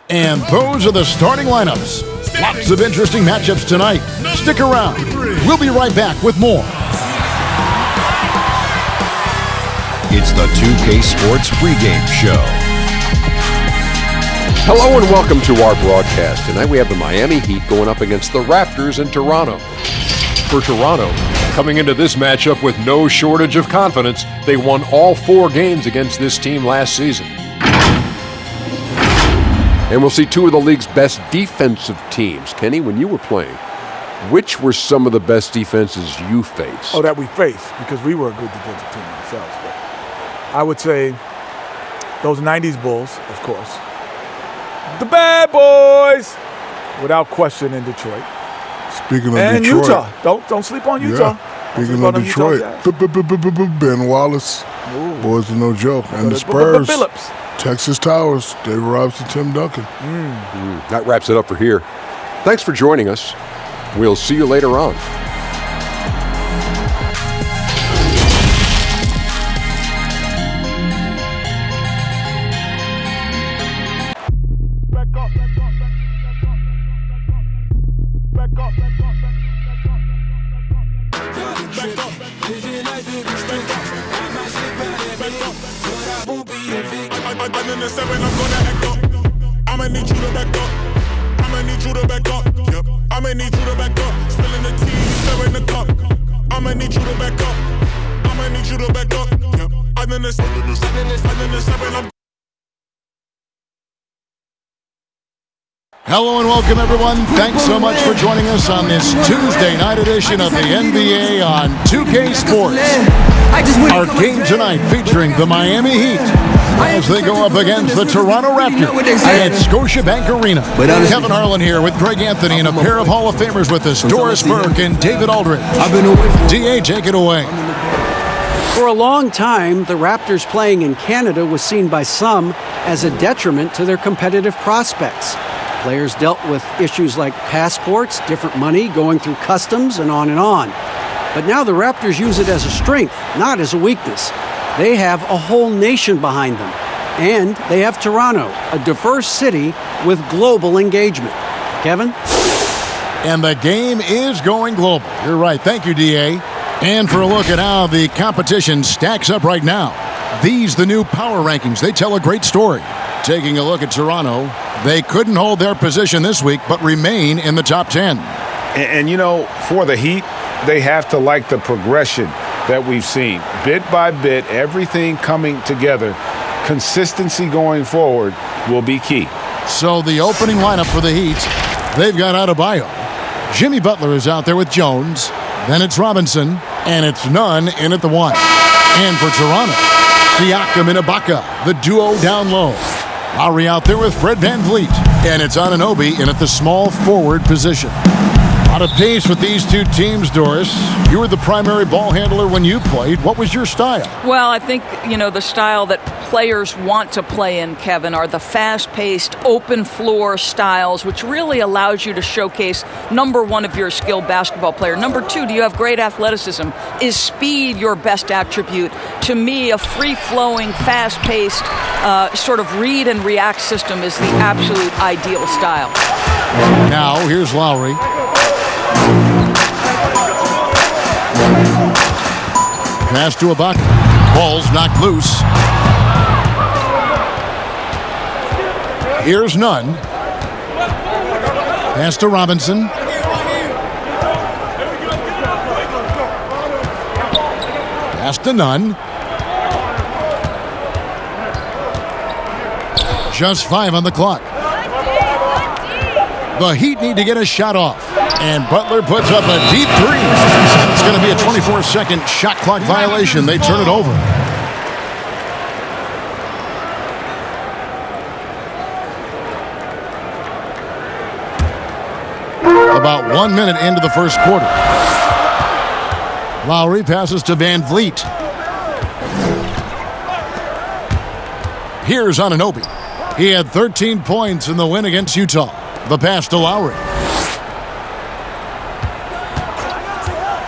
And those are the starting lineups. Lots of interesting matchups tonight. Stick around. We'll be right back with more. It's the 2K Sports pregame show. Hello and welcome to our broadcast. Tonight we have the Miami Heat going up against the Raptors in Toronto. For Toronto, coming into this matchup with no shortage of confidence, they won all 4 games against this team last season. And we'll see 2 of the league's best defensive teams. Kenny, when you were playing, which were some of the best defenses you faced? Oh, that we faced, because we were a good defensive team ourselves. But I would say those 90s Bulls, of course. The bad boys, without question, in Detroit. Speaking of and Detroit. Utah. Don't sleep on Utah. Yeah. Speaking of Detroit, Ben Wallace, boys are no joke. And the Spurs, Texas Towers, David Robinson, Tim Duncan. That wraps it up for here. Thanks for joining us. We'll see you later on. Hello and welcome, everyone. Thanks so much for joining us on this Tuesday night edition of the NBA on 2K Sports. Our game tonight featuring the Miami Heat as they go up against the Toronto Raptors at Scotiabank Arena. Kevin Harlan here with Greg Anthony and a pair of Hall of Famers with us, Doris Burke and David Aldridge. DA, take it away. For a long time, the Raptors playing in Canada was seen by some as a detriment to their competitive prospects. Players dealt with issues like passports, different money, going through customs, and on and on. But now the Raptors use it as a strength, not as a weakness. They have a whole nation behind them. And they have Toronto, a diverse city with global engagement. Kevin? And the game is going global. You're right. Thank you, DA. And for a look at how the competition stacks up right now, these the new power rankings. They tell a great story. Taking a look at Toronto, they couldn't hold their position this week, but remain in the top 10. And you know, for the Heat, they have to like the progression that we've seen. Bit by bit, everything coming together. Consistency going forward will be key. So the opening lineup for the Heat, they've got Adebayo. Jimmy Butler is out there with Jones. Then it's Robinson, and it's Nunn in at the 1. And for Toronto, Siakam and Ibaka, the duo down low. Lowry out there with Fred VanVleet, and it's Anunoby in at the small forward position. A lot of pace with these two teams, Doris. You were the primary ball handler when you played. What was your style? Well, I think, the style that players want to play in, Kevin, are the fast-paced, open-floor styles, which really allows you to showcase, number one, if you're a skilled basketball player. Number two, do you have great athleticism? Is speed your best attribute? To me, a free-flowing, fast-paced, sort of read and react system is the absolute ideal style. Now, here's Lowry. Pass to Ibaka. Ball's knocked loose. Here's Nunn. Pass to Robinson. Pass to Nunn. Just 5 on the clock. The Heat need to get a shot off. And Butler puts up a deep 3. It's going to be a 24-second shot clock violation. They turn it over. About 1 minute into the first quarter. Lowry passes to VanVleet. Here's Anunoby. He had 13 points in the win against Utah. The pass to Lowry.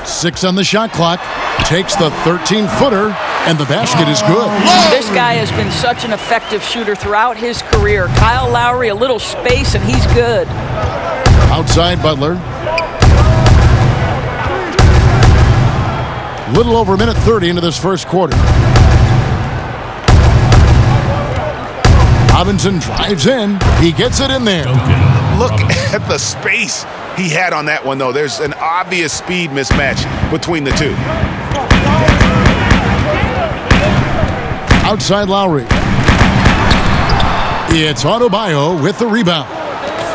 6 on the shot clock. Takes the 13-footer, and the basket is good. This guy has been such an effective shooter throughout his career. Kyle Lowry, a little space, and he's good. Outside Butler. Little over a minute 30 into this first quarter. Robinson drives in. He gets it in there. Look at the space he had on that one, though. There's an obvious speed mismatch between the two. Outside Lowry. It's Adebayo with the rebound.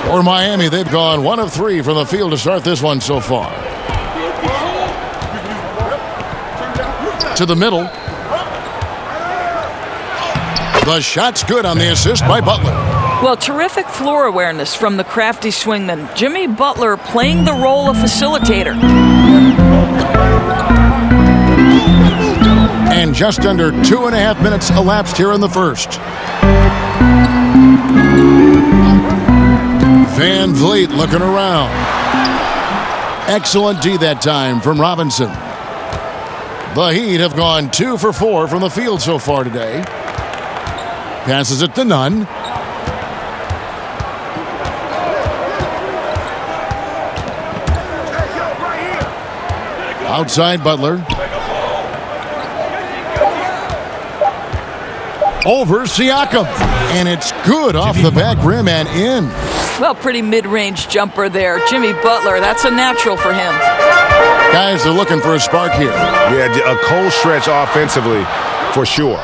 For Miami, they've gone 1 of 3 from the field to start this one so far. To the middle. The shot's good on the assist by Butler. Well, terrific floor awareness from the crafty swingman. Jimmy Butler playing the role of facilitator. And just under 2.5 minutes elapsed here in the first. Van Vliet looking around. Excellent D that time from Robinson. The Heat have gone 2 for 4 from the field so far today. Passes it to Nunn. Outside Butler. Over Siakam. And it's good off the back rim and in. Well, pretty mid-range jumper there. Jimmy Butler, that's a natural for him. Guys are looking for a spark here. Yeah, a cold stretch offensively for sure.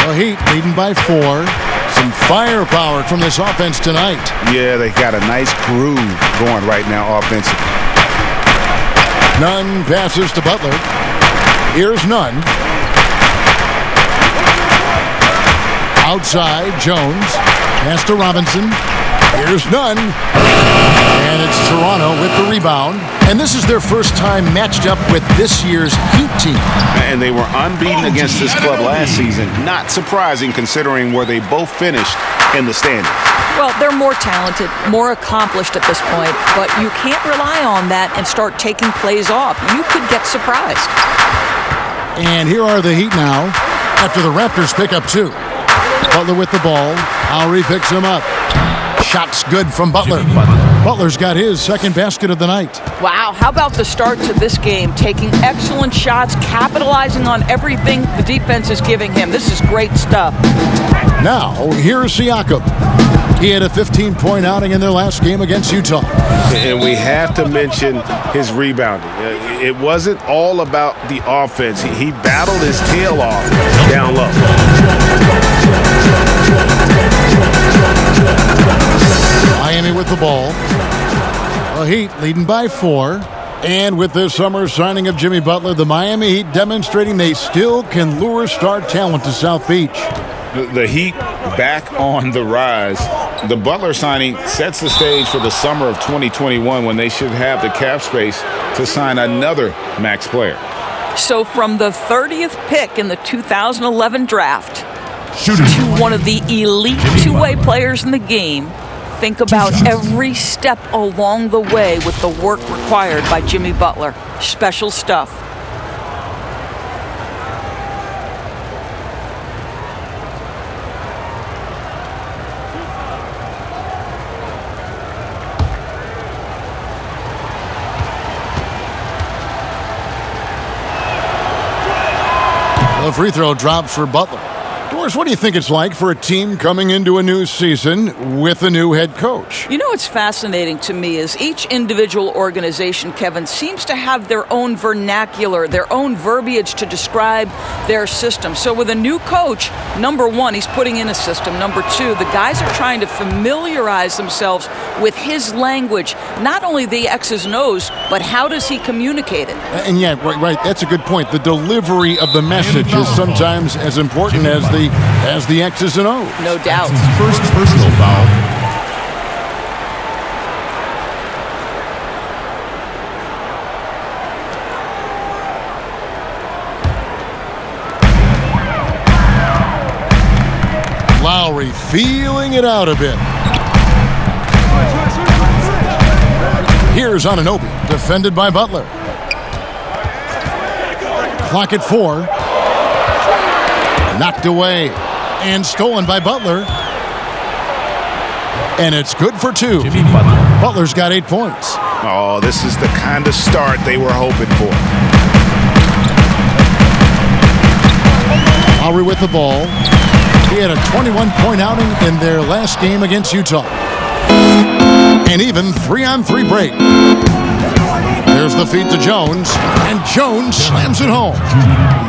The Heat leading by 4. Some firepower from this offense tonight. Yeah, they got a nice groove going right now offensively. Nunn passes to Butler. Here's Nunn. Outside, Jones. Pass to Robinson. Here's Nunn. And it's Toronto with the rebound. And this is their first time matched up with this year's Heat team. And they were unbeaten against this club last season. Not surprising considering where they both finished in the standings. Well, they're more talented, more accomplished at this point, but you can't rely on that and start taking plays off. You could get surprised. And here are the Heat now after the Raptors pick up 2. Butler with the ball. Lowry picks him up. Shot's good from Butler. Butler's got his second basket of the night. Wow, how about the start to this game? Taking excellent shots, capitalizing on everything the defense is giving him. This is great stuff. Now, here's Siakam. He had a 15-point outing in their last game against Utah. And we have to mention his rebounding. It wasn't all about the offense. He battled his tail off down low. Miami with the ball. The Heat leading by 4. And with this summer signing of Jimmy Butler, the Miami Heat demonstrating they still can lure star talent to South Beach. The Heat back on the rise. The Butler signing sets the stage for the summer of 2021 when they should have the cap space to sign another max player. So from the 30th pick in the 2011 draft to one of the elite two-way players in the game, think about every step along the way with the work required by Jimmy Butler. Special stuff. The free throw drops for Butler. Doris, what do you think it's like for a team coming into a new season with a new head coach? You know what's fascinating to me is each individual organization, Kevin, seems to have their own vernacular, their own verbiage to describe their system. So with a new coach, number one, he's putting in a system. Number two, the guys are trying to familiarize themselves with his language, not only the X's and O's, but how does he communicate it? And yeah, right, that's a good point. The delivery of the message is sometimes as important as the X's and O's. No doubt. First personal foul. Lowry feeling it out a bit. Here's Anunoby, defended by Butler. Clock at 4. Knocked away and stolen by Butler. And it's good for 2. Butler's got 8 points. Oh, this is the kind of start they were hoping for. Lowry with the ball. He had a 21-point outing in their last game against Utah. An even 3-on-3 break. There's the feed to Jones, and Jones slams it home.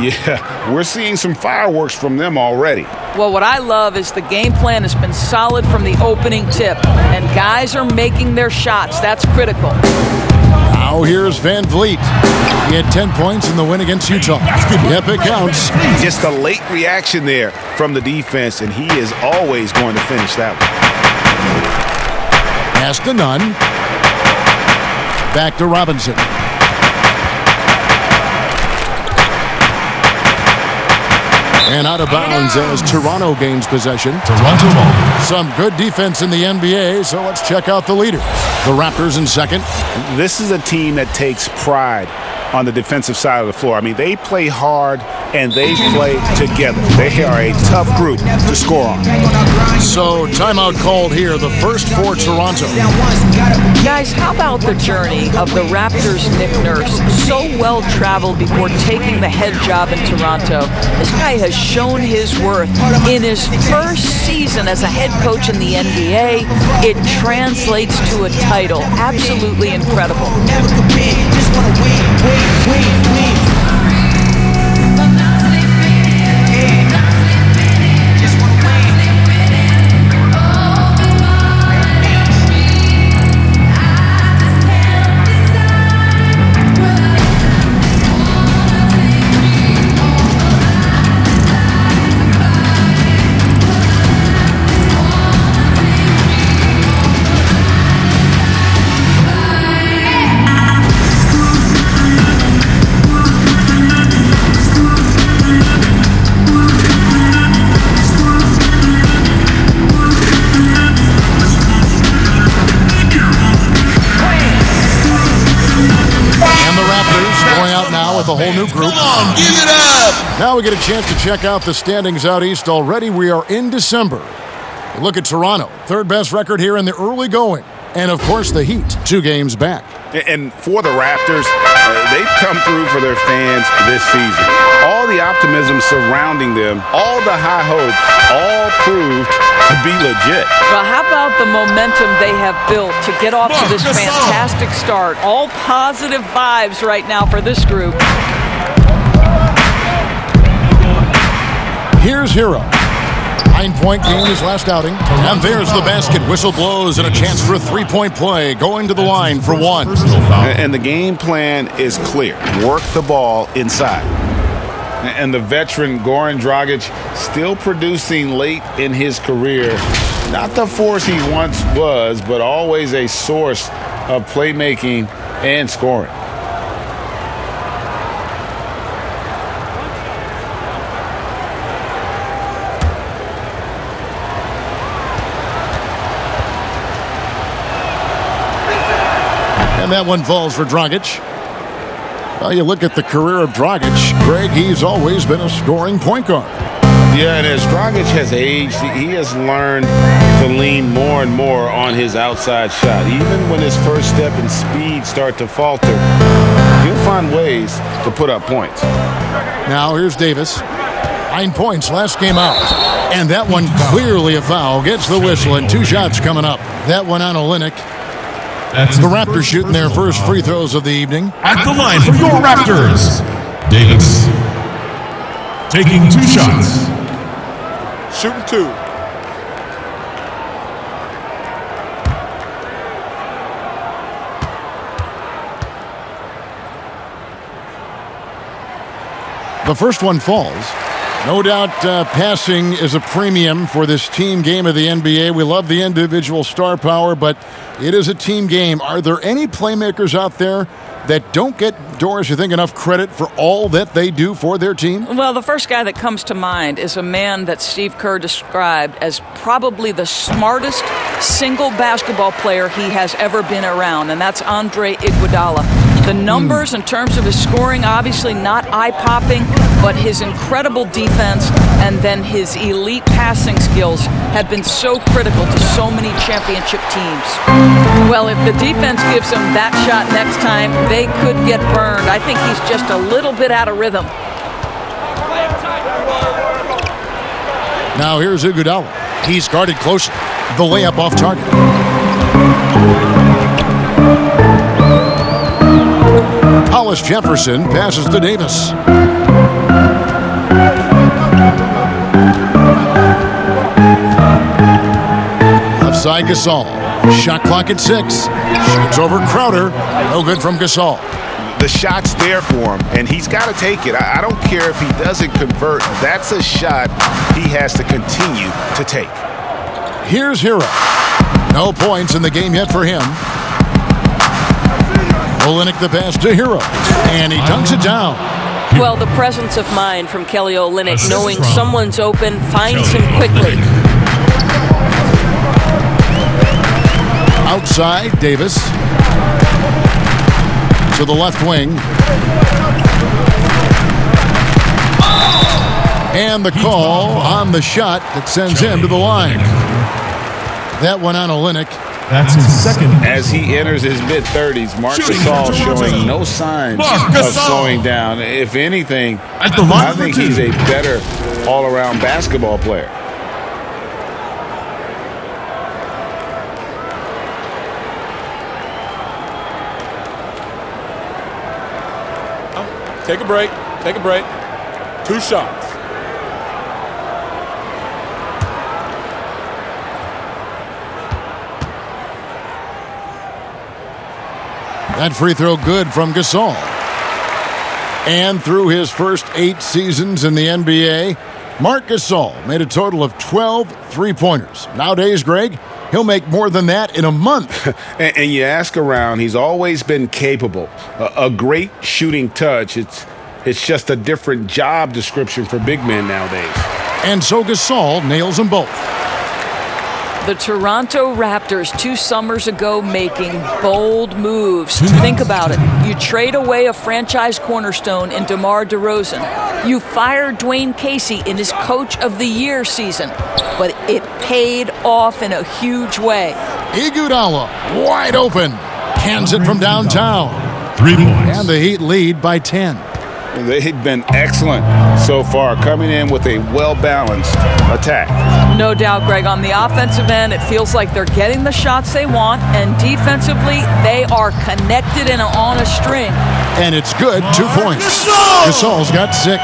Yeah, we're seeing some fireworks from them already. Well, what I love is the game plan has been solid from the opening tip, and guys are making their shots. That's critical. Now here's Van Vliet. He had 10 points in the win against Utah. Yep, it counts. Just a late reaction there from the defense, and he is always going to finish that one. Pass to Nunn. Back to Robinson. And out of bounds as Toronto gains possession. Toronto ball. Some good defense in the NBA, so let's check out the leaders. The Raptors in second. This is a team that takes pride on the defensive side of the floor. I mean, they play hard and they play together. They are a tough group to score on. So timeout called here, the first for Toronto. Guys, how about the journey of the Raptors' Nick Nurse? So well traveled before taking the head job in Toronto. This guy has shown his worth. In his first season as a head coach in the NBA, it translates to a title. Absolutely incredible. With a whole new group. Come on, give it up! Now we get a chance to check out the standings out east. Already we are in December. Look at Toronto, third best record here in the early going. And of course the Heat, 2 games back. And for the Raptors, they've come through for their fans this season. All the optimism surrounding them, all the high hopes, all proved to be legit. Well, how about the momentum they have built to get off to this fantastic start? All positive vibes right now for this group. Here's Hero. 9-point game his last outing. And there's the basket. Whistle blows and a chance for a 3-point play. Going to the line for 1. And the game plan is clear. Work the ball inside. And the veteran Goran Dragic still producing late in his career. Not the force he once was, but always a source of playmaking and scoring. And that one falls for Dragic. Well, you look at the career of Dragic, Greg, he's always been a scoring point guard. Yeah, and as Dragic has aged, he has learned to lean more and more on his outside shot. Even when his first step and speed start to falter, he'll find ways to put up points. Now here's Davis. 9 points last game out. And that one clearly a foul. Gets the whistle and 2 shots coming up. That one on Olynyk. The Raptors shooting their first free throws of the evening. At the line for your Raptors, Davis. Taking 2 shots. Shooting 2. The first one falls. No doubt passing is a premium for this team game of the NBA. We love the individual star power, but it is a team game. Are there any playmakers out there that don't get, Doris, you think, enough credit for all that they do for their team? Well, the first guy that comes to mind is a man that Steve Kerr described as probably the smartest single basketball player he has ever been around, and that's Andre Iguodala. The numbers in terms of his scoring, obviously not eye-popping, but his incredible defense and then his elite passing skills have been so critical to so many championship teams. Well, if the defense gives him that shot next time, they could get burned. I think he's just a little bit out of rhythm. Now here's Iguodala. He's guarded closely. The layup off target. Hollis Jefferson passes to Davis. Left side Gasol. Shot clock at 6. Shoots over Crowder. No good from Gasol. The shot's there for him, and he's got to take it. I don't care if he doesn't convert. That's a shot he has to continue to take. Here's Hero. No points in the game yet for him. Olynyk the pass to Hero, and he dunks it down. Well, the presence of mind from Kelly Olynyk, knowing someone's open, finds him quickly. Outside, Davis. To the left wing. And the call on the shot that sends him to the line. That went on Olynyk. That's his second. As he enters his mid-30s, Marc Gasol showing no signs of slowing down. If anything, I think he's a better all-around basketball player. Take a break. Take a break. 2 shots. That free throw good from Gasol. And through his first 8 seasons in the NBA, Marc Gasol made a total of 12 three-pointers. Nowadays, Greg, he'll make more than that in a month. and you ask around, he's always been capable. A great shooting touch. It's just a different job description for big men nowadays. And so Gasol nails them both. The Toronto Raptors 2 summers ago making bold moves. Think about it. You trade away a franchise cornerstone in DeMar DeRozan. You fire Dwayne Casey in his Coach of the Year season. But it paid off in a huge way. Iguodala, wide open. Cans it from downtown. 3 points. And the Heat lead by 10. They've been excellent so far, coming in with a well-balanced attack. No doubt, Greg. On the offensive end, it feels like they're getting the shots they want, and defensively, they are connected and on a string. And it's good, 2 points. Gasol's got 6.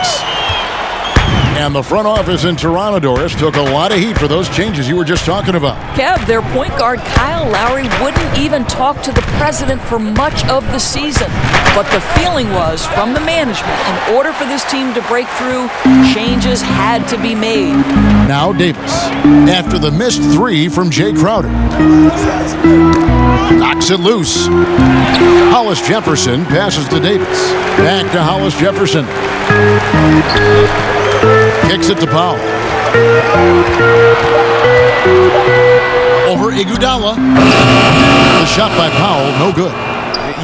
And the front office in Toronto, Doris, took a lot of heat for those changes you were just talking about. Kev, their point guard, Kyle Lowry, wouldn't even talk to the president for much of the season. But the feeling was, from the management, in order for this team to break through, changes had to be made. Now Davis, after the missed 3 from Jay Crowder. Knocks it loose. Hollis Jefferson passes to Davis. Back to Hollis Jefferson. Kicks it to Powell. Over Iguodala. The shot by Powell, no good.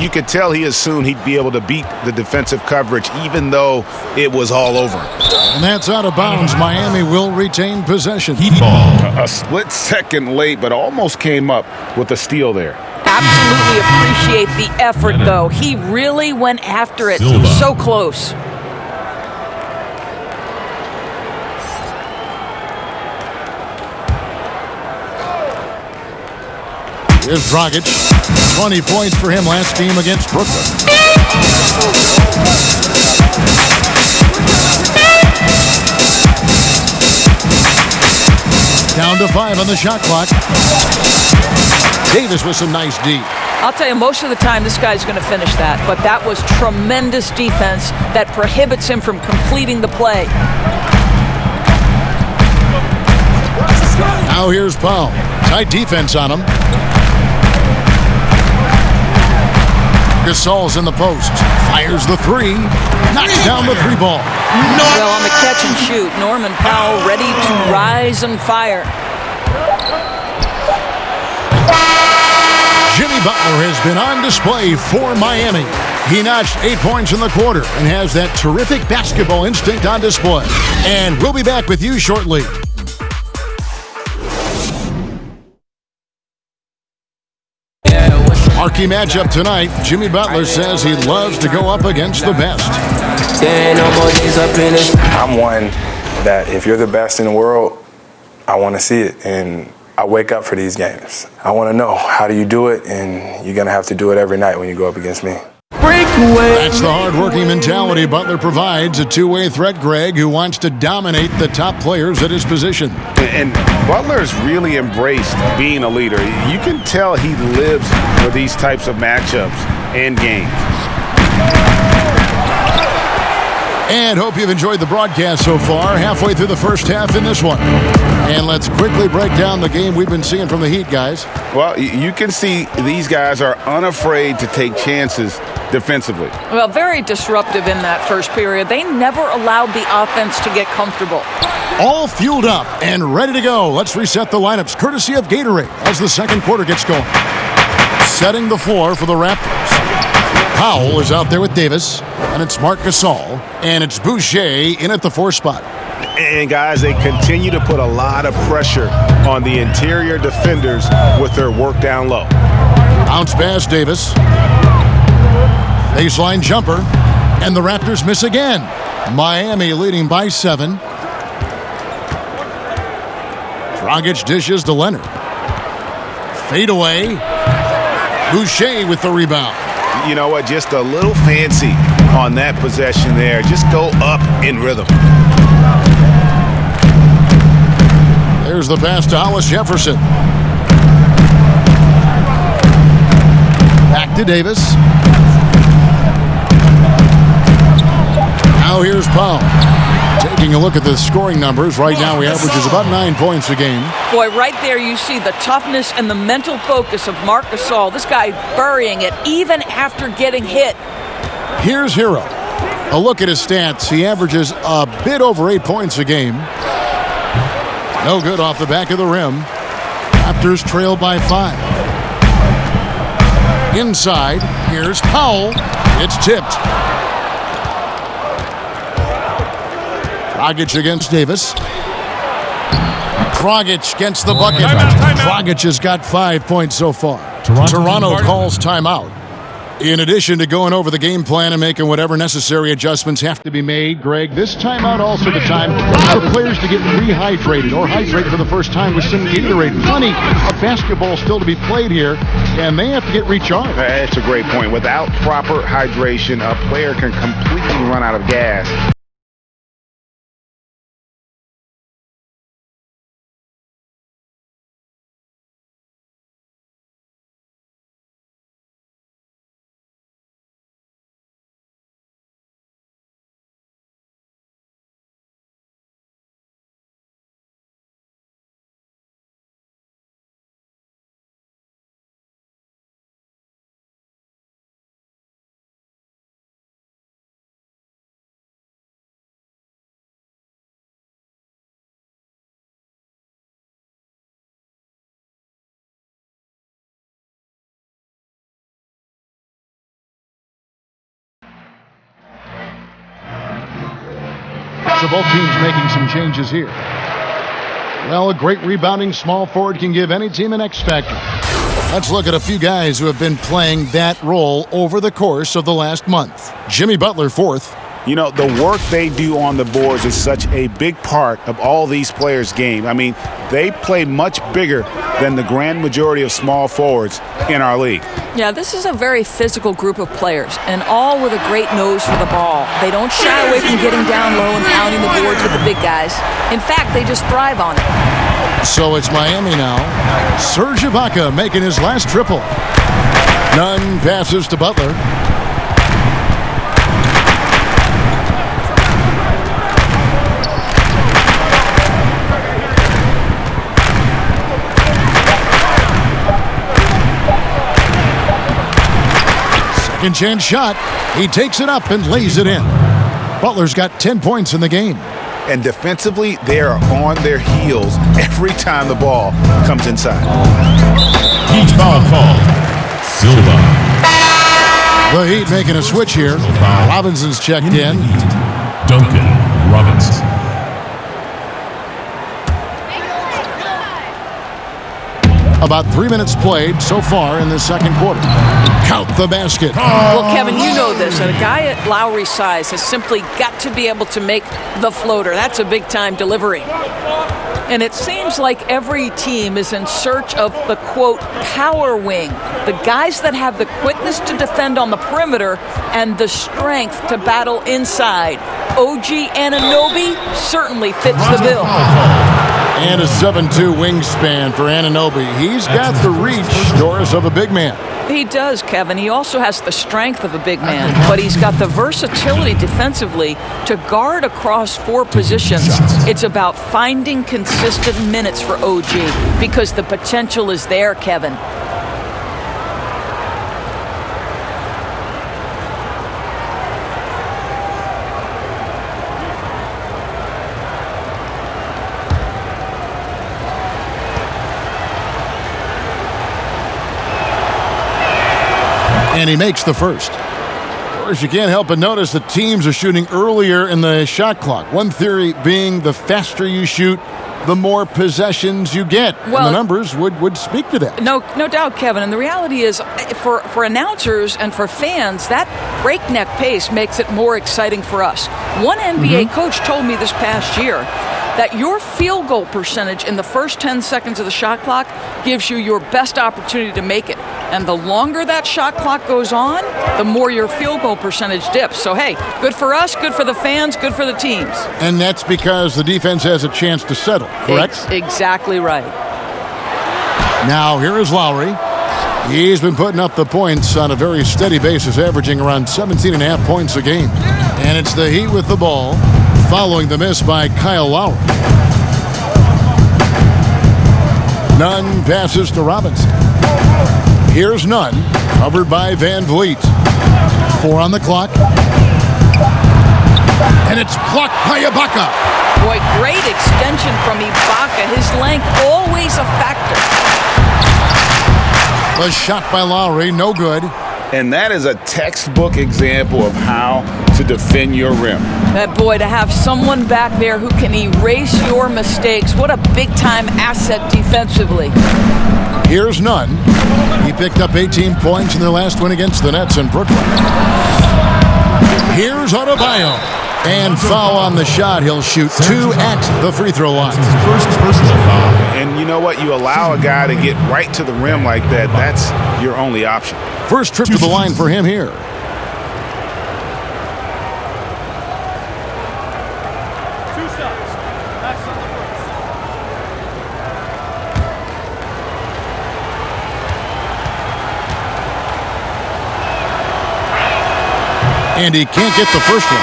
You could tell he assumed he'd be able to beat the defensive coverage, even though it was all over. And that's out of bounds. Miami will retain possession. Heat ball. A split second late, but almost came up with a steal there. Absolutely appreciate the effort, though. He really went after it. Silva. So close. Here's Dragic. 20 points for him last game against Brooklyn. Down to 5 on the shot clock. Davis with some nice D. I'll tell you, most of the time this guy's going to finish that, but that was tremendous defense that prohibits him from completing the play. Now here's Powell. Tight defense on him. Gasol's in the post. Fires the 3. Knocks down the 3 ball. Well, on the catch and shoot, Norman Powell ready to rise and fire. Jimmy Butler has been on display for Miami. He notched 8 points in the quarter and has that terrific basketball instinct on display. And we'll be back with you shortly. Marquee matchup tonight. Jimmy Butler says he loves to go up against the best. I'm one that if you're the best in the world, I want to see it, and I wake up for these games. I want to know, how do you do it? And you're going to have to do it every night when you go up against me. That's the hard-working mentality Butler provides, a two-way threat, Greg, who wants to dominate the top players at his position. And Butler's really embraced being a leader. You can tell he lives for these types of matchups and games. And hope you've enjoyed the broadcast so far. Halfway through the first half in this one. And let's quickly break down the game we've been seeing from the Heat, guys. Well, you can see these guys are unafraid to take chances defensively. Well, very disruptive in that first period. They never allowed the offense to get comfortable. All fueled up and ready to go. Let's reset the lineups, courtesy of Gatorade, as the second quarter gets going. Setting the floor for the Raptors. Powell is out there with Davis, and it's Marc Gasol, and it's Boucher in at the 4 spot. And, guys, they continue to put a lot of pressure on the interior defenders with their work down low. Bounce pass, Davis. Baseline jumper, and the Raptors miss again. Miami leading by 7. Dragic dishes to Leonard. Fade away. Boucher with the rebound. You know what? Just a little fancy on that possession there. Just go up in rhythm. There's the pass to Hollis Jefferson. Back to Davis. Now here's Powell. Taking a look at the scoring numbers, right now he averages about 9 points a game. Boy, right there you see the toughness and the mental focus of Marc Gasol. This guy burying it even after getting hit. Here's Hero. A look at his stats. He averages a bit over 8 points a game. No good off the back of the rim. Raptors trail by 5. Inside, here's Powell. It's tipped. Dragic against Davis. Dragic gets the bucket. Dragic has got 5 points so far. Toronto calls timeout. In addition to going over the game plan and making whatever necessary adjustments have to be made, Greg, this timeout also the time for players to get rehydrated or hydrate for the first time with some Gatorade. Plenty of basketball still to be played here, and they have to get recharged. That's a great point. Without proper hydration, a player can completely run out of gas. So both teams making some changes here. Well, a great rebounding small forward can give any team an X factor. Let's look at a few guys who have been playing that role over the course of the last month. Jimmy Butler, 4th. You know, the work they do on the boards is such a big part of all these players' game. I mean, they play much bigger than the grand majority of small forwards in our league. Yeah, this is a very physical group of players, and all with a great nose for the ball. They don't shy away from getting down low and pounding the boards with the big guys. In fact, they just thrive on it. So it's Miami now. Serge Ibaka making his last triple. Nunn passes to Butler. Second chance shot. He takes it up and lays it in. Butler's got 10 points in the game. And defensively, they are on their heels every time the ball comes inside. Heat foul call. Silva. The Heat making a switch here. Robinson's checked in. Duncan Robinson. About 3 minutes played so far in the second quarter. Count the basket. Well, Kevin, you know this. A guy at Lowry's size has simply got to be able to make the floater. That's a big-time delivery. And it seems like every team is in search of the, quote, power wing. The guys that have the quickness to defend on the perimeter and the strength to battle inside. OG Anunoby certainly fits the bill. And a 7'2" wingspan for Anunoby. He's got the reach, Doris, of a big man. He does, Kevin. He also has the strength of a big man, but he's got the versatility defensively to guard across 4 positions. It's about finding consistent minutes for OG because the potential is there, Kevin. And he makes the first. Of course, you can't help but notice that teams are shooting earlier in the shot clock. One theory being the faster you shoot, the more possessions you get. Well, and the numbers would speak to that. No doubt, Kevin. And the reality is, for announcers and for fans, that breakneck pace makes it more exciting for us. One NBA coach told me this past year that your field goal percentage in the first 10 seconds of the shot clock gives you your best opportunity to make it. And the longer that shot clock goes on, the more your field goal percentage dips. So, hey, good for us, good for the fans, good for the teams. And that's because the defense has a chance to settle, correct? Exactly right. Now, here is Lowry. He's been putting up the points on a very steady basis, averaging around 17.5 points a game. And it's the Heat with the ball, following the miss by Kyle Lowry. Nunn passes to Robinson. Here's Nunn, covered by Van Vliet. 4 on the clock. And it's blocked by Ibaka. Boy, great extension from Ibaka. His length always a factor. The shot by Lowry, no good. And that is a textbook example of how to defend your rim. Boy, to have someone back there who can erase your mistakes, what a big-time asset defensively. Here's Nunn. He picked up 18 points in their last win against the Nets in Brooklyn. Here's Adebayo. And foul on the shot. He'll shoot 2 at the free throw line. First personal foul. And you know what? You allow a guy to get right to the rim like that. That's your only option. First trip to the line for him here. And he can't get the first one.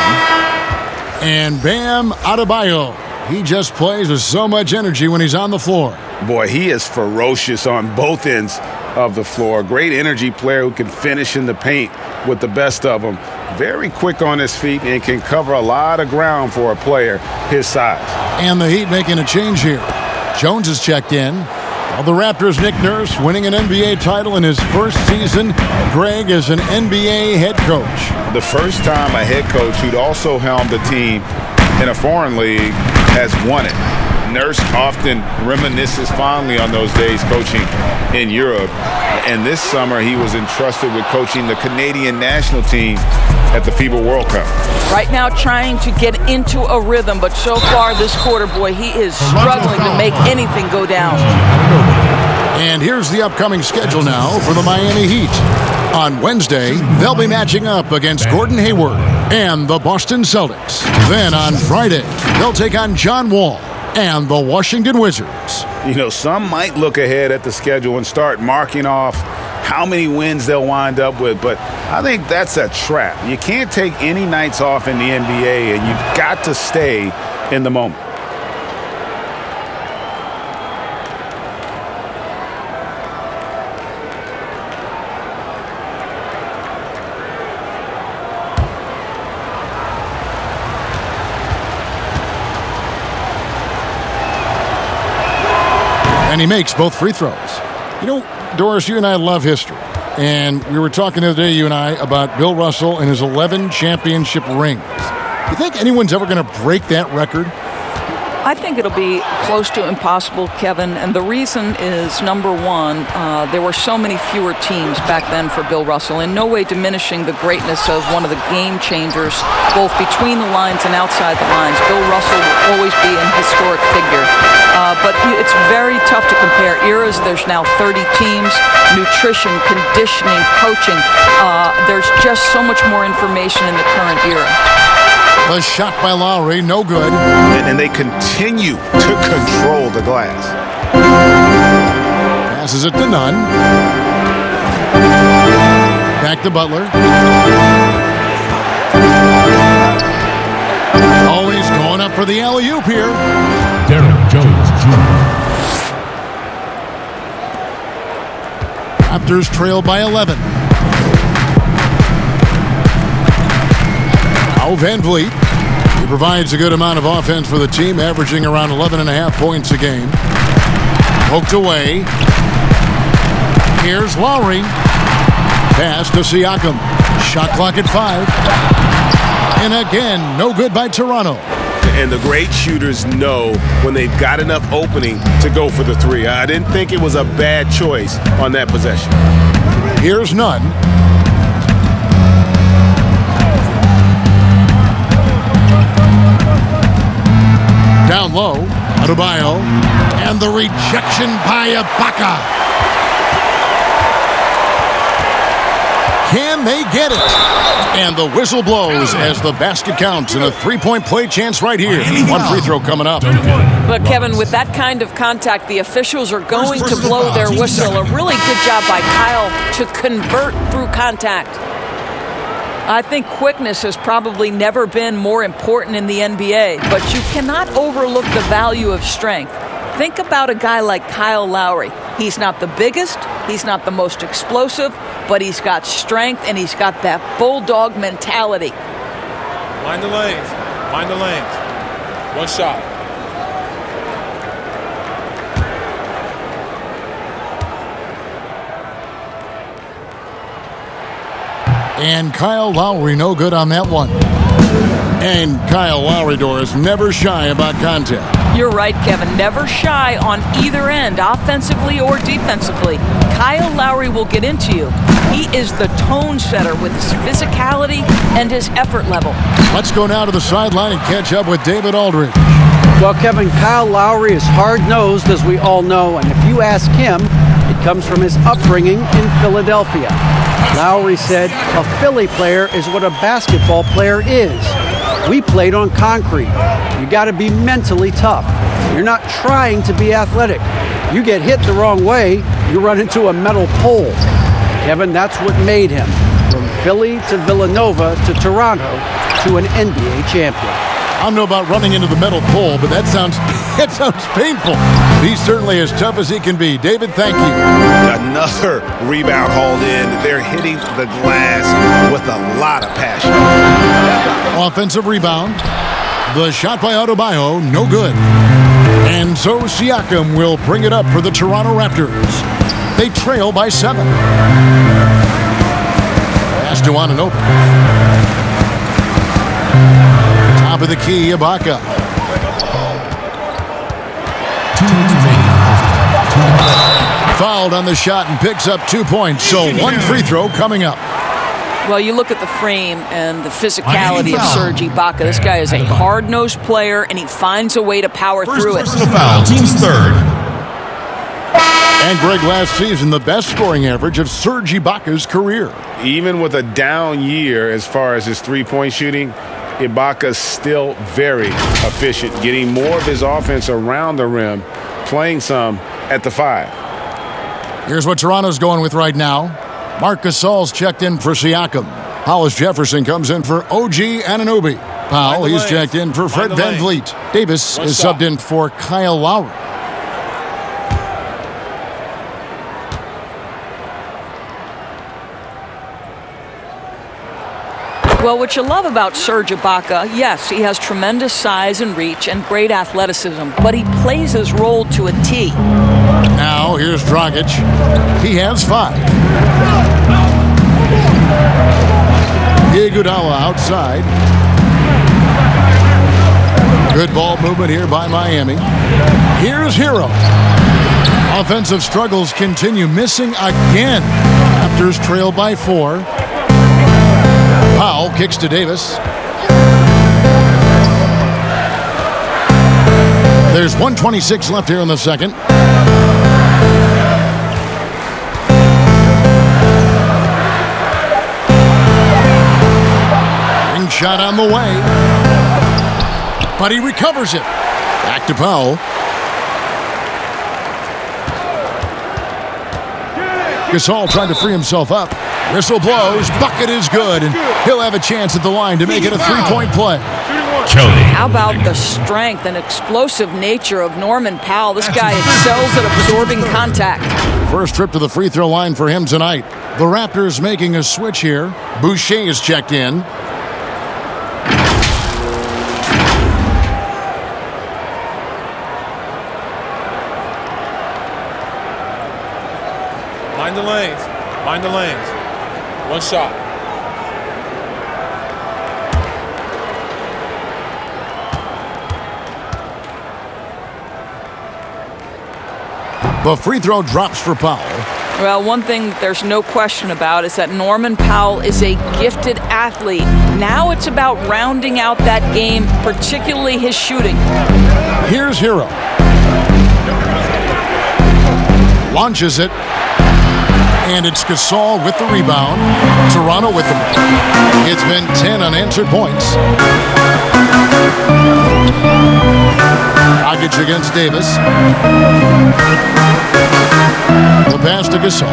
And Bam Adebayo. He just plays with so much energy when he's on the floor. Boy, he is ferocious on both ends of the floor. Great energy player who can finish in the paint with the best of them. Very quick on his feet and can cover a lot of ground for a player his size. And the Heat making a change here. Jones is checked in. Well, the Raptors' Nick Nurse winning an NBA title in his first season. Greg is an NBA head coach. The first time a head coach who'd also helmed a team in a foreign league has won it. Nurse often reminisces fondly on those days coaching in Europe. And this summer he was entrusted with coaching the Canadian national team at the FIBA World Cup. Right now trying to get into a rhythm, but so far this quarter, boy, he is struggling to make anything go down. And here's the upcoming schedule now for the Miami Heat. On Wednesday, they'll be matching up against Gordon Hayward and the Boston Celtics. Then on Friday, they'll take on John Wall and the Washington Wizards. You know, some might look ahead at the schedule and start marking off how many wins they'll wind up with, but I think that's a trap. You can't take any nights off in the NBA, and you've got to stay in the moment. And he makes both free throws. You know, Doris, you and I love history. And we were talking the other day, you and I, about Bill Russell and his 11 championship rings. You think anyone's ever going to break that record? I think it'll be close to impossible, Kevin, and the reason is, number one, there were so many fewer teams back then for Bill Russell, in no way diminishing the greatness of one of the game changers, both between the lines and outside the lines. Bill Russell will always be an historic figure. But it's very tough to compare eras. There's now 30 teams, nutrition, conditioning, coaching. There's just so much more information in the current era. The shot by Lowry, no good. And they continue to control the glass. Passes it to Nunn. Back to Butler. Always going up for the alley-oop here. Derek Jones Jr. Raptors trail by 11. Now Van Vliet. He provides a good amount of offense for the team, averaging around 11.5 points a game. Poked away. Here's Lowry. Pass to Siakam. Shot clock at 5. And again, no good by Toronto. And the great shooters know when they've got enough opening to go for the three. I didn't think it was a bad choice on that possession. Here's Nunn. Down low, Adebayo, and the rejection by Ibaka. Can they get it? And the whistle blows as the basket counts, and a three-point play chance right here. One free throw coming up. But Kevin, with that kind of contact, the officials are going to blow their whistle. A really good job by Kyle to convert through contact. I think quickness has probably never been more important in the NBA, but you cannot overlook the value of strength. Think about a guy like Kyle Lowry. He's not the biggest, he's not the most explosive, but he's got strength and he's got that bulldog mentality. Mind the lanes. Mind the lanes. One shot. And Kyle Lowry, no good on that one. And Kyle Lowry, Doris, never shy about contact. You're right, Kevin. Never shy on either end, offensively or defensively. Kyle Lowry will get into you. He is the tone setter with his physicality and his effort level. Let's go now to the sideline and catch up with David Aldridge. Well, Kevin, Kyle Lowry is hard-nosed, as we all know, and if you ask him, it comes from his upbringing in Philadelphia. Lowry said, a Philly player is what a basketball player is. We played on concrete. You got to be mentally tough. You're not trying to be athletic. You get hit the wrong way, you run into a metal pole. Kevin, that's what made him, from Philly to Villanova to Toronto to an NBA champion. I don't know about running into the metal pole, but that sounds painful. He's certainly as tough as he can be. David, thank you. Another rebound hauled in. They're hitting the glass with a lot of passion. Offensive rebound. The shot by Adebayo, no good. And so Siakam will bring it up for the Toronto Raptors. They trail by 7. Pass to Anunoby. Top of the key, Ibaka. Fouled on the shot and picks up 2 points. So one free throw coming up. Well, you look at the frame and the physicality of Serge Ibaka. This guy is a hard-nosed player, and he finds a way to power through it. Foul, team's third. And Greg, last season, the best scoring average of Serge Ibaka's career. Even with a down year as far as his three-point shooting, Ibaka's still very efficient, getting more of his offense around the rim, playing some at the 5. Here's what Toronto's going with right now. Marc Gasol's checked in for Siakam. Hollis Jefferson comes in for OG Anunoby. Powell, he's checked in for Fred Van Vliet. Davis is subbed in for Kyle Lowry. Well, what you love about Serge Ibaka, yes, he has tremendous size and reach and great athleticism, but he plays his role to a T. Now, here's Dragic. He has 5. Iguodala outside. Good ball movement here by Miami. Here's Hero. Offensive struggles continue, missing again. Raptors trail by 4. Powell kicks to Davis. There's 1:26 left here in the second. Ring shot on the way. But he recovers it. Back to Powell. Gasol tried to free himself up. Whistle blows. Bucket is good. And he'll have a chance at the line to make it a 3-point play. How about the strength and explosive nature of Norman Powell? This guy excels at absorbing contact. First trip to the free throw line for him tonight. The Raptors making a switch here. Boucher is checked in. Mind the lanes. Mind the lanes. One shot. The free throw drops for Powell. Well, one thing there's no question about is that Norman Powell is a gifted athlete. Now it's about rounding out that game, particularly his shooting. Here's Hero. Launches it. And it's Gasol with the rebound. Toronto with the ball. It's been 10 unanswered points. Dragic against Davis. The pass to Gasol.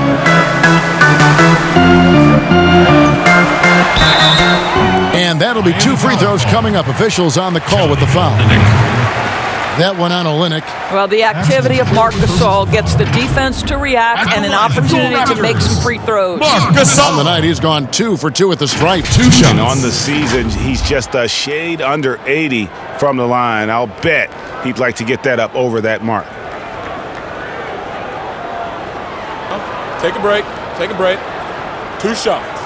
And that'll be 2 free throws coming up. Officials on the call with the foul. That one on Olynyk. Well, the activity of Marc Gasol gets the defense to react and an opportunity to make some free throws. On the night, he's gone 2 for 2 at the stripe. 2 shots. And on the season, he's just a shade under 80 from the line. I'll bet he'd like to get that up over that mark. Take a break. Take a break. 2 shots.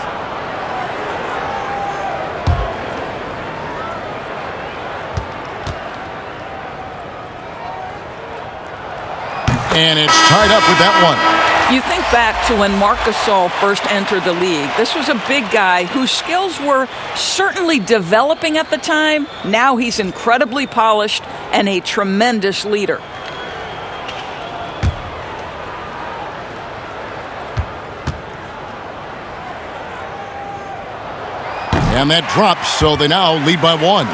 And it's tied up with that one. You think back to when Marc Gasol first entered the league. This was a big guy whose skills were certainly developing at the time. Now he's incredibly polished and a tremendous leader. And that drops, so they now lead by 1.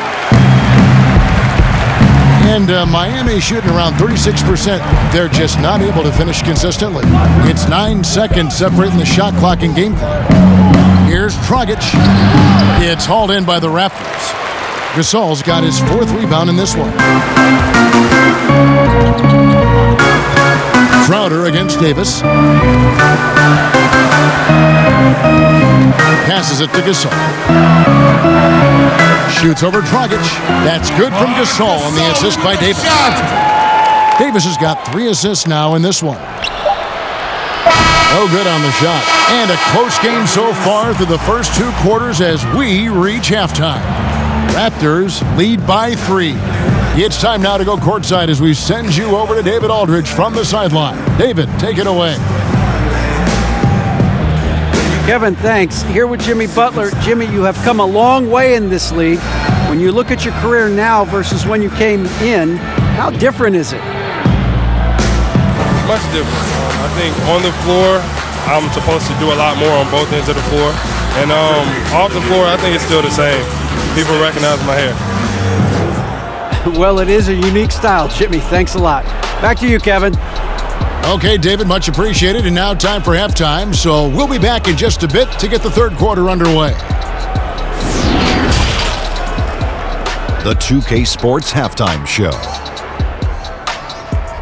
And Miami shooting around 36%. They're just not able to finish consistently. It's 9 seconds separating the shot clock and game clock. Here's Dragic. It's hauled in by the Raptors. Gasol's got his 4th rebound in this one. Crowder against Davis. Passes it to Gasol. Shoots over Dragic. That's good from Gasol on the assist by Davis. Davis has got 3 assists now in this one. No good on the shot. And a close game so far through the first 2 quarters as we reach halftime. Raptors lead by 3. It's time now to go courtside as we send you over to David Aldridge from the sideline. David, take it away. Kevin, thanks. Here with Jimmy Butler. Jimmy, you have come a long way in this league. When you look at your career now versus when you came in, how different is it? Much different. I think on the floor, I'm supposed to do a lot more on both ends of the floor. And off the floor, I think it's still the same. People recognize my hair. Well, it is a unique style, Jimmy. Thanks a lot. Back to you, Kevin. Okay, David, much appreciated. And now time for halftime. So we'll be back in just a bit to get the 3rd quarter underway. The 2K Sports Halftime Show.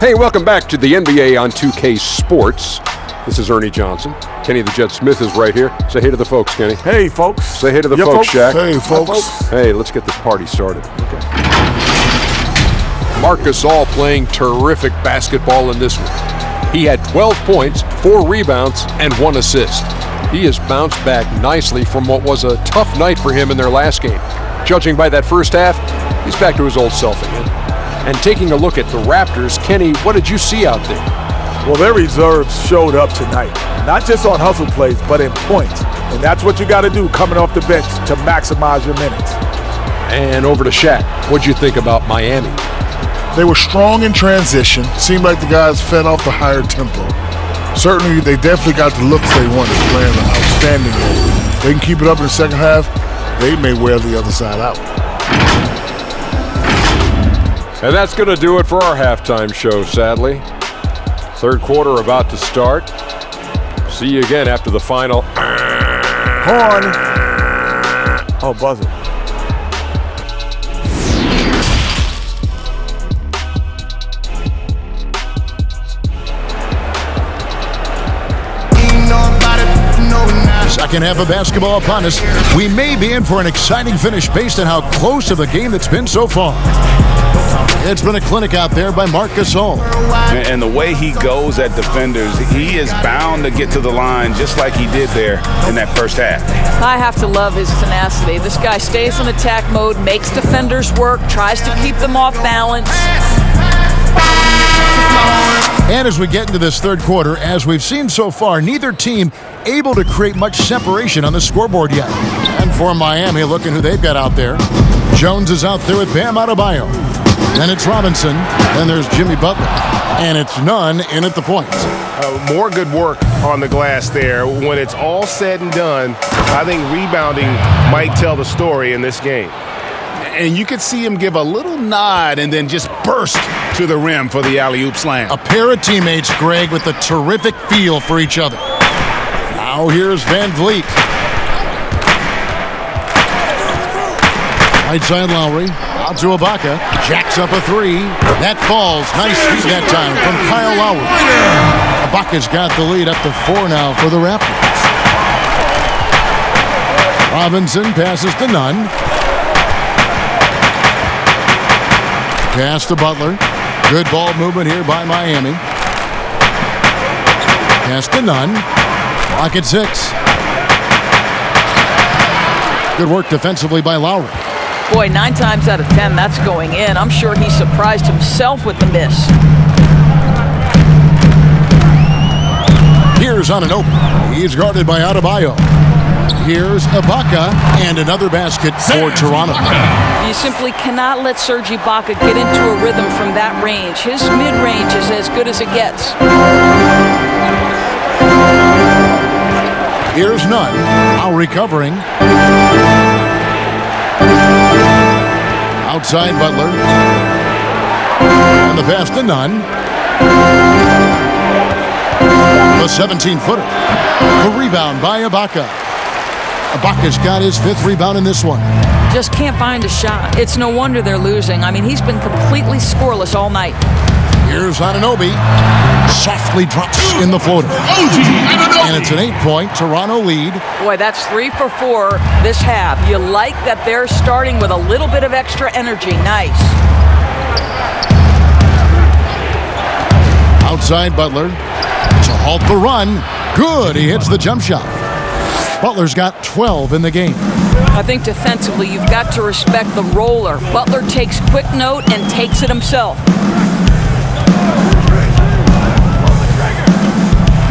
Hey, welcome back to the NBA on 2K Sports. This is Ernie Johnson. Kenny the Jet Smith is right here. Say hey to the folks, Kenny. Hey, folks. Say hey to the folks, Shaq. Hey, folks. Hey, let's get this party started. Okay. Marc Gasol playing terrific basketball in this one. He had 12 points, 4 rebounds, and 1 assist. He has bounced back nicely from what was a tough night for him in their last game. Judging by that first half, he's back to his old self again. And taking a look at the Raptors, Kenny, what did you see out there? Well, their reserves showed up tonight, not just on hustle plays, but in points. And that's what you got to do coming off the bench to maximize your minutes. And over to Shaq. What'd you think about Miami? They were strong in transition. Seemed like the guys fed off the higher tempo. Certainly, they definitely got the looks they wanted, playing an outstanding game. They can keep it up in the second half, they may wear the other side out. And that's going to do it for our halftime show, sadly. Third quarter about to start. See you again after the final. Horn. Oh, buzzer. Second half of basketball upon us. We may be in for an exciting finish based on how close of a game that's been so far. It's been a clinic out there by Marc Gasol. And the way he goes at defenders, he is bound to get to the line just like he did there in that first half. I have to love his tenacity. This guy stays in attack mode, makes defenders work, tries to keep them off balance. And as we get into this third quarter, as we've seen so far, neither team able to create much separation on the scoreboard yet. And for Miami, looking who they've got out there. Jones is out there with Bam Adebayo. Then it's Robinson. Then there's Jimmy Butler. And it's none in at the point. More good work on the glass there. When it's all said and done, I think rebounding might tell the story in this game. And you could see him give a little nod and then just burst to the rim for the alley-oop slam. A pair of teammates, Greg, with a terrific feel for each other. Now here's Van Vliet. Right side Lowry. Out to Ibaka. Jacks up a three. That falls. Nice feed that time from Kyle Lowry. Ibaka's got the lead up to 4 now for the Raptors. Robinson passes to Nunn. Pass to Butler. Good ball movement here by Miami. Pass to Nunn. Clock at 6. Good work defensively by Lowry. Boy, 9 times out of 10, that's going in. I'm sure he surprised himself with the miss. Here's Anunoby. He's guarded by Adebayo. Here's Ibaka, and another basket for Toronto. You simply cannot let Serge Ibaka get into a rhythm from that range. His mid-range is as good as it gets. Here's Nunn, now recovering. Outside Butler. And the pass to Nunn. The 17-footer. The rebound by Ibaka. Ibaka's got his 5th rebound in this one. Just can't find a shot. It's no wonder they're losing. I mean, he's been completely scoreless all night. Here's Anunoby. Softly drops in the floater. And it's an 8-point Toronto lead. Boy, that's 3 for 4 this half. You like that they're starting with a little bit of extra energy. Nice. Outside Butler to halt the run. Good. He hits the jump shot. Butler's got 12 in the game. I think defensively you've got to respect the roller. Butler takes quick note and takes it himself.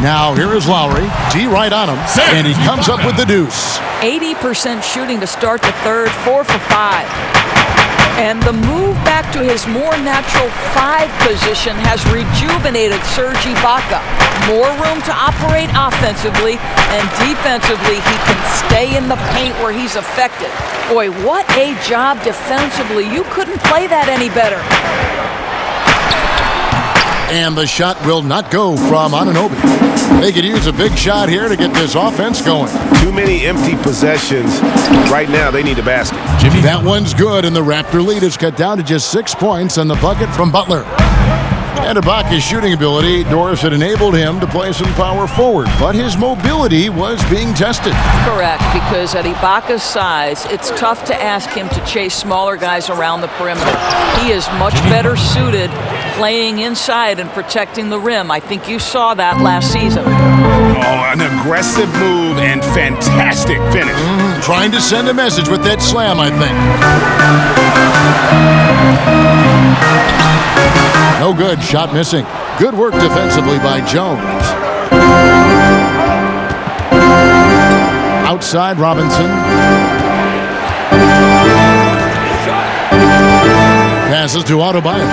Now here is Lowry. D right on him. And he comes up with the deuce. 80% shooting to start the third, 4 for 5. And the move back to his more natural 5 position has rejuvenated Serge Ibaka. More room to operate offensively, and defensively he can stay in the paint where he's effective. Boy, what a job defensively. You couldn't play that any better. And the shot will not go from Anunoby. They could use a big shot here to get this offense going. Too many empty possessions. Right now, they need a basket. That one's good, and the Raptor lead is cut down to just 6 points and the bucket from Butler. And Ibaka's shooting ability, Doris, had enabled him to play some power forward, but his mobility was being tested. Correct, because at Ibaka's size, it's tough to ask him to chase smaller guys around the perimeter. He is much better suited playing inside and protecting the rim. I think you saw that last season. Oh, an aggressive move and fantastic finish. Trying to send a message with that slam, I think. No good. Shot missing. Good work defensively by Jones. Outside, Robinson. Passes to Adebayo.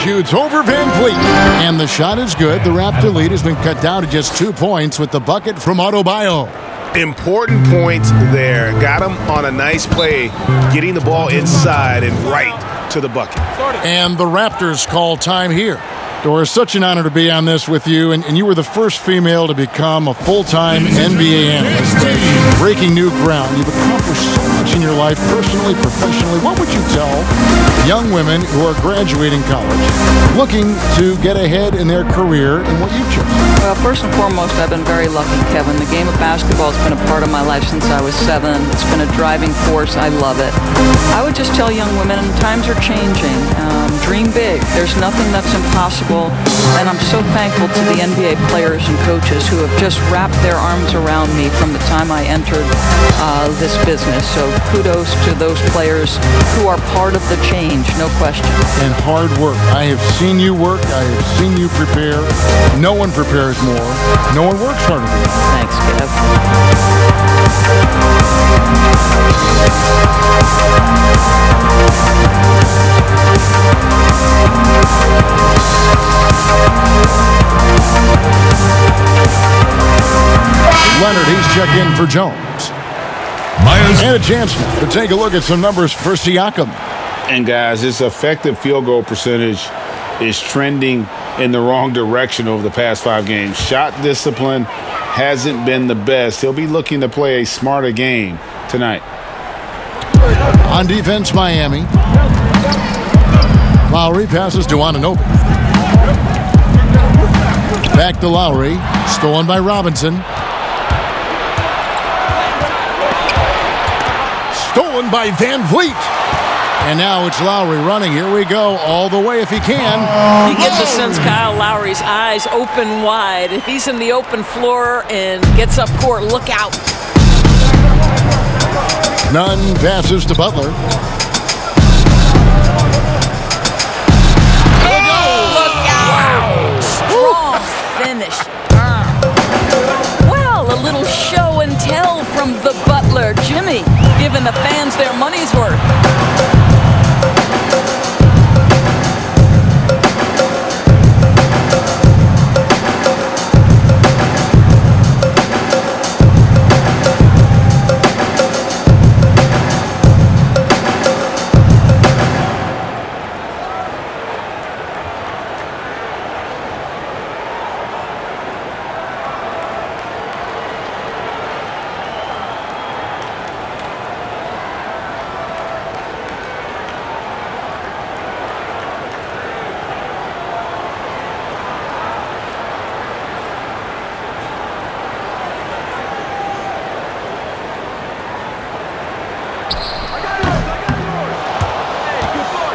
Shoots over Van Vliet. And the shot is good. The Raptor lead has been cut down to just 2 points with the bucket from Adebayo. Important points there. Got him on a nice play, getting the ball inside and right to the bucket. And the Raptors call time here. Doris, such an honor to be on this with you, and you were the first female to become a full-time NBA analyst. Breaking new ground. You've accomplished so much in your life, personally, professionally. What would you tell young women who are graduating college, looking to get ahead in their career in what you've chosen? Well, first and foremost, I've been very lucky, Kevin. The game of basketball has been a part of my life since I was 7. It's been a driving force. I love it. I would just tell young women, times are changing. Dream big. There's nothing that's impossible. And I'm so thankful to the NBA players and coaches who have just wrapped their arms around me from the time I entered this business. So kudos to those players who are part of the change, no question. And hard work. I have seen you work. I have seen you prepare. No one prepares more. No one works harder than you. Thanks, Kev. Leonard, he's checked in for Jones. And a chance now to take a look at some numbers for Siakam. And guys, his effective field goal percentage is trending in the wrong direction over the past 5 games. Shot discipline hasn't been the best. He'll be looking to play a smarter game tonight. On defense, Miami. Lowry passes to Anunoby. Back to Lowry. Stolen by Robinson. Stolen by Van Vliet. And now it's Lowry running. Here we go. All the way if he can. You get the sense Kyle Lowry's eyes open wide. If he's in the open floor and gets up court, look out. Nunn passes to Butler. Look out. Strong finish. Well, a little show and tell from the Butler. Jimmy giving the fans their money's worth.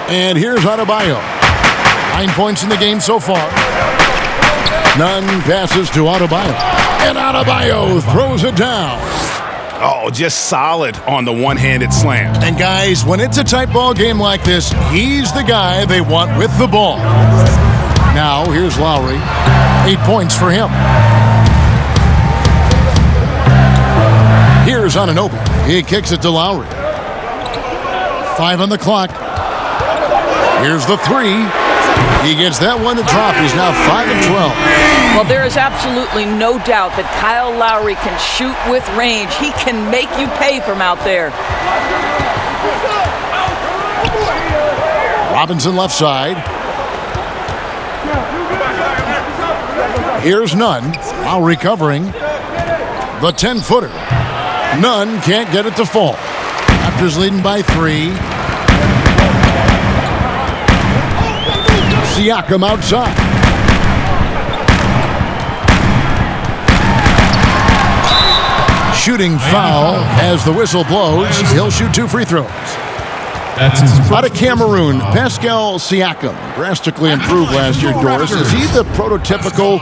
And here's Adebayo. 9 points in the game so far. Nunn passes to Adebayo. And Adebayo throws it down. Oh, just solid on the one-handed slam. And guys, when it's a tight ball game like this, he's the guy they want with the ball. Now, here's Lowry. 8 points for him. Here's Anunoby. He kicks it to Lowry. 5 on the clock. Here's the 3. He gets that one to drop. He's now 5 of 12. Well, there is absolutely no doubt that Kyle Lowry can shoot with range. He can make you pay from out there. Robinson left side. Here's Nunn. Lowry covering. The 10-footer. Nunn can't get it to fall. Raptors leading by 3. Siakam outside. Shooting foul as the whistle blows. He'll shoot 2 free throws. That's his Out of Cameroon, Pascal Siakam, drastically improved last year, Doris. Is he the prototypical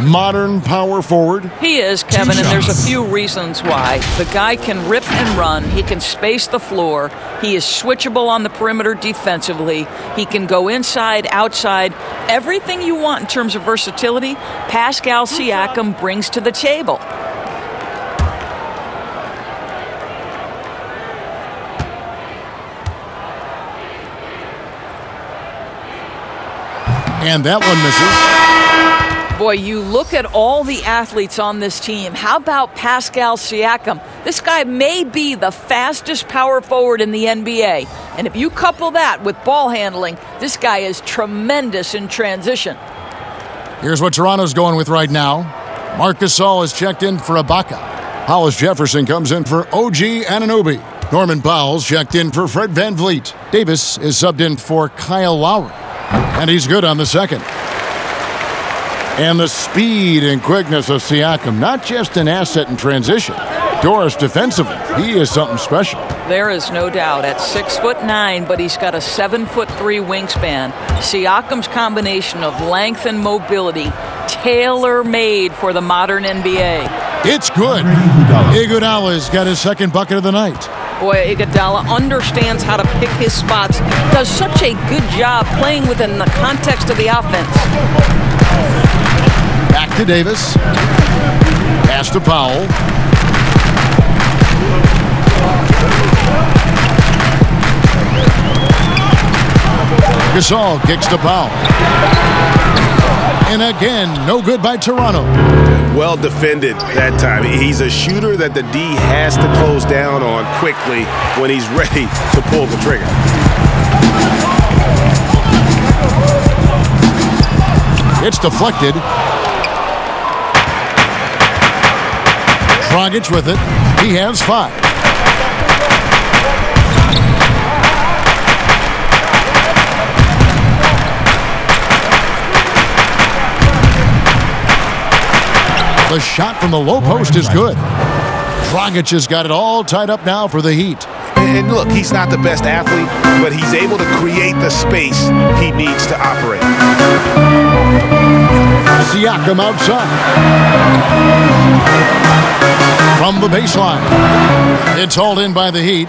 modern power forward? He is, Kevin, and there's a few reasons why. The guy can rip and run. He can space the floor. He is switchable on the perimeter defensively. He can go inside, outside. Everything you want in terms of versatility, Pascal Siakam brings to the table. And that one misses. Boy, you look at all the athletes on this team. How about Pascal Siakam? This guy may be the fastest power forward in the NBA. And if you couple that with ball handling, this guy is tremendous in transition. Here's what Toronto's going with right now. Marc Gasol is checked in for Ibaka. Hollis Jefferson comes in for OG Anunoby. Norman Powell's checked in for Fred VanVleet. Davis is subbed in for Kyle Lowry. And he's good on the second. And the speed and quickness of Siakam, not just an asset in transition. Doris, defensively, he is something special. There is no doubt. At 6'9", but he's got a 7'3" wingspan. Siakam's combination of length and mobility, tailor-made for the modern NBA. It's good. Iguodala's got his second bucket of the night. Boy, Iguodala understands how to pick his spots, does such a good job playing within the context of the offense. Back to Davis. Pass to Powell. Gasol kicks to Powell. And again, no good by Toronto. Well defended that time. He's a shooter that the D has to close down on quickly when he's ready to pull the trigger. It's deflected. Dragic with it. He has 5. The shot from the low post is good. Dragic has got it all tied up now for the Heat. And look, he's not the best athlete, but he's able to create the space he needs to operate. Siakam outside. From the baseline. It's hauled in by the Heat.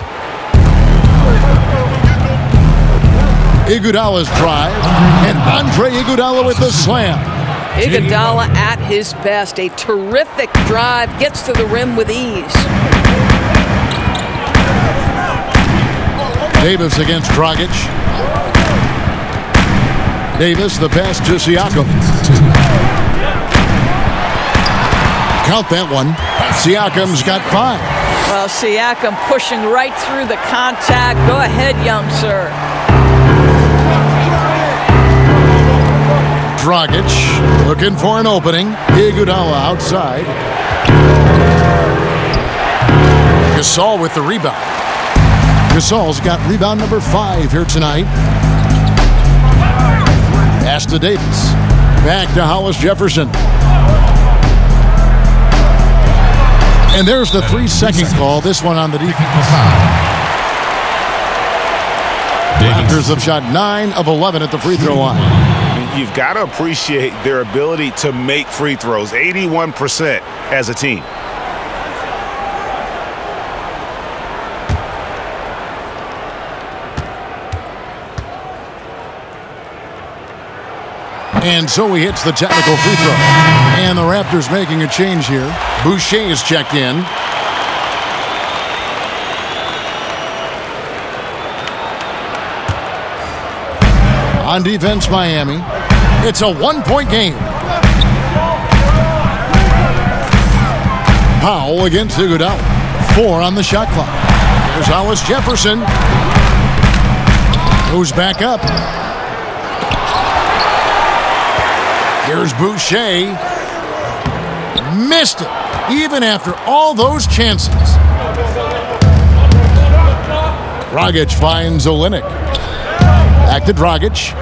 Iguodala's drive. And Andre Iguodala with the slam. Iguodala at his best. A terrific drive. Gets to the rim with ease. Davis against Dragic. Davis, the pass to Siakam. Count that one. Siakam's got 5. Well, Siakam pushing right through the contact. Go ahead, young sir. Dragic looking for an opening. Iguodala outside. Gasol with the rebound. Gasol's got rebound number 5 here tonight. Pass to Davis. Back to Hollis Jefferson. And there's the 3-second call. This one on the defense. Raptors have shot 9 of 11 at the free throw line. You've got to appreciate their ability to make free throws, 81% as a team. And so he hits the technical free throw. And the Raptors making a change here. Boucher is checked in. On defense, Miami. It's a 1-point game. Powell against Iguodala. 4 on the shot clock. Here's Hollis Jefferson. Goes back up. Here's Boucher. Missed it, even after all those chances. Dragic finds Olynyk. Back to Dragic.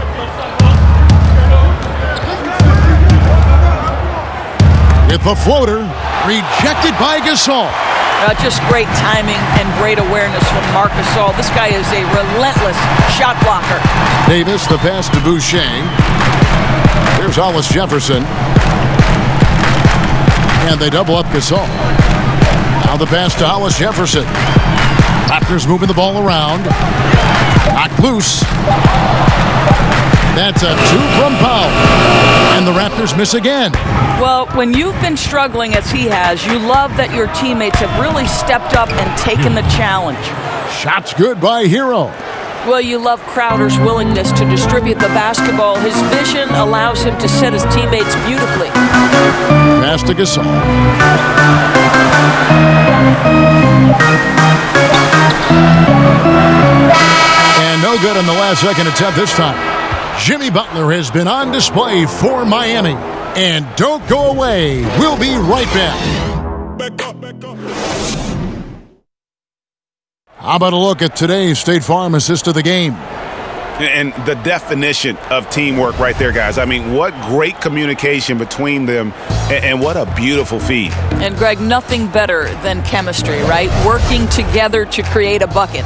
With the floater, rejected by Gasol. Just great timing and great awareness from Marc Gasol. This guy is a relentless shot blocker. Davis, the pass to Boucher. Here's Hollis Jefferson. And they double up Gasol. Now the pass to Hollis Jefferson. Raptors moving the ball around. Knocked loose. That's a 2 from Powell. And the Raptors miss again. Well, when you've been struggling as he has, you love that your teammates have really stepped up and taken the challenge. Shots good by Hero. Well, you love Crowder's willingness to distribute the basketball. His vision allows him to set his teammates beautifully. Pass to Gasol. And no good on the last second attempt this time. Jimmy Butler has been on display for Miami. And don't go away. We'll be right back. How about a look at today's State Farm assist of the game? And the definition of teamwork right there, guys. I mean, what great communication between them, and what a beautiful feed. And, Greg, nothing better than chemistry, right? Working together to create a bucket.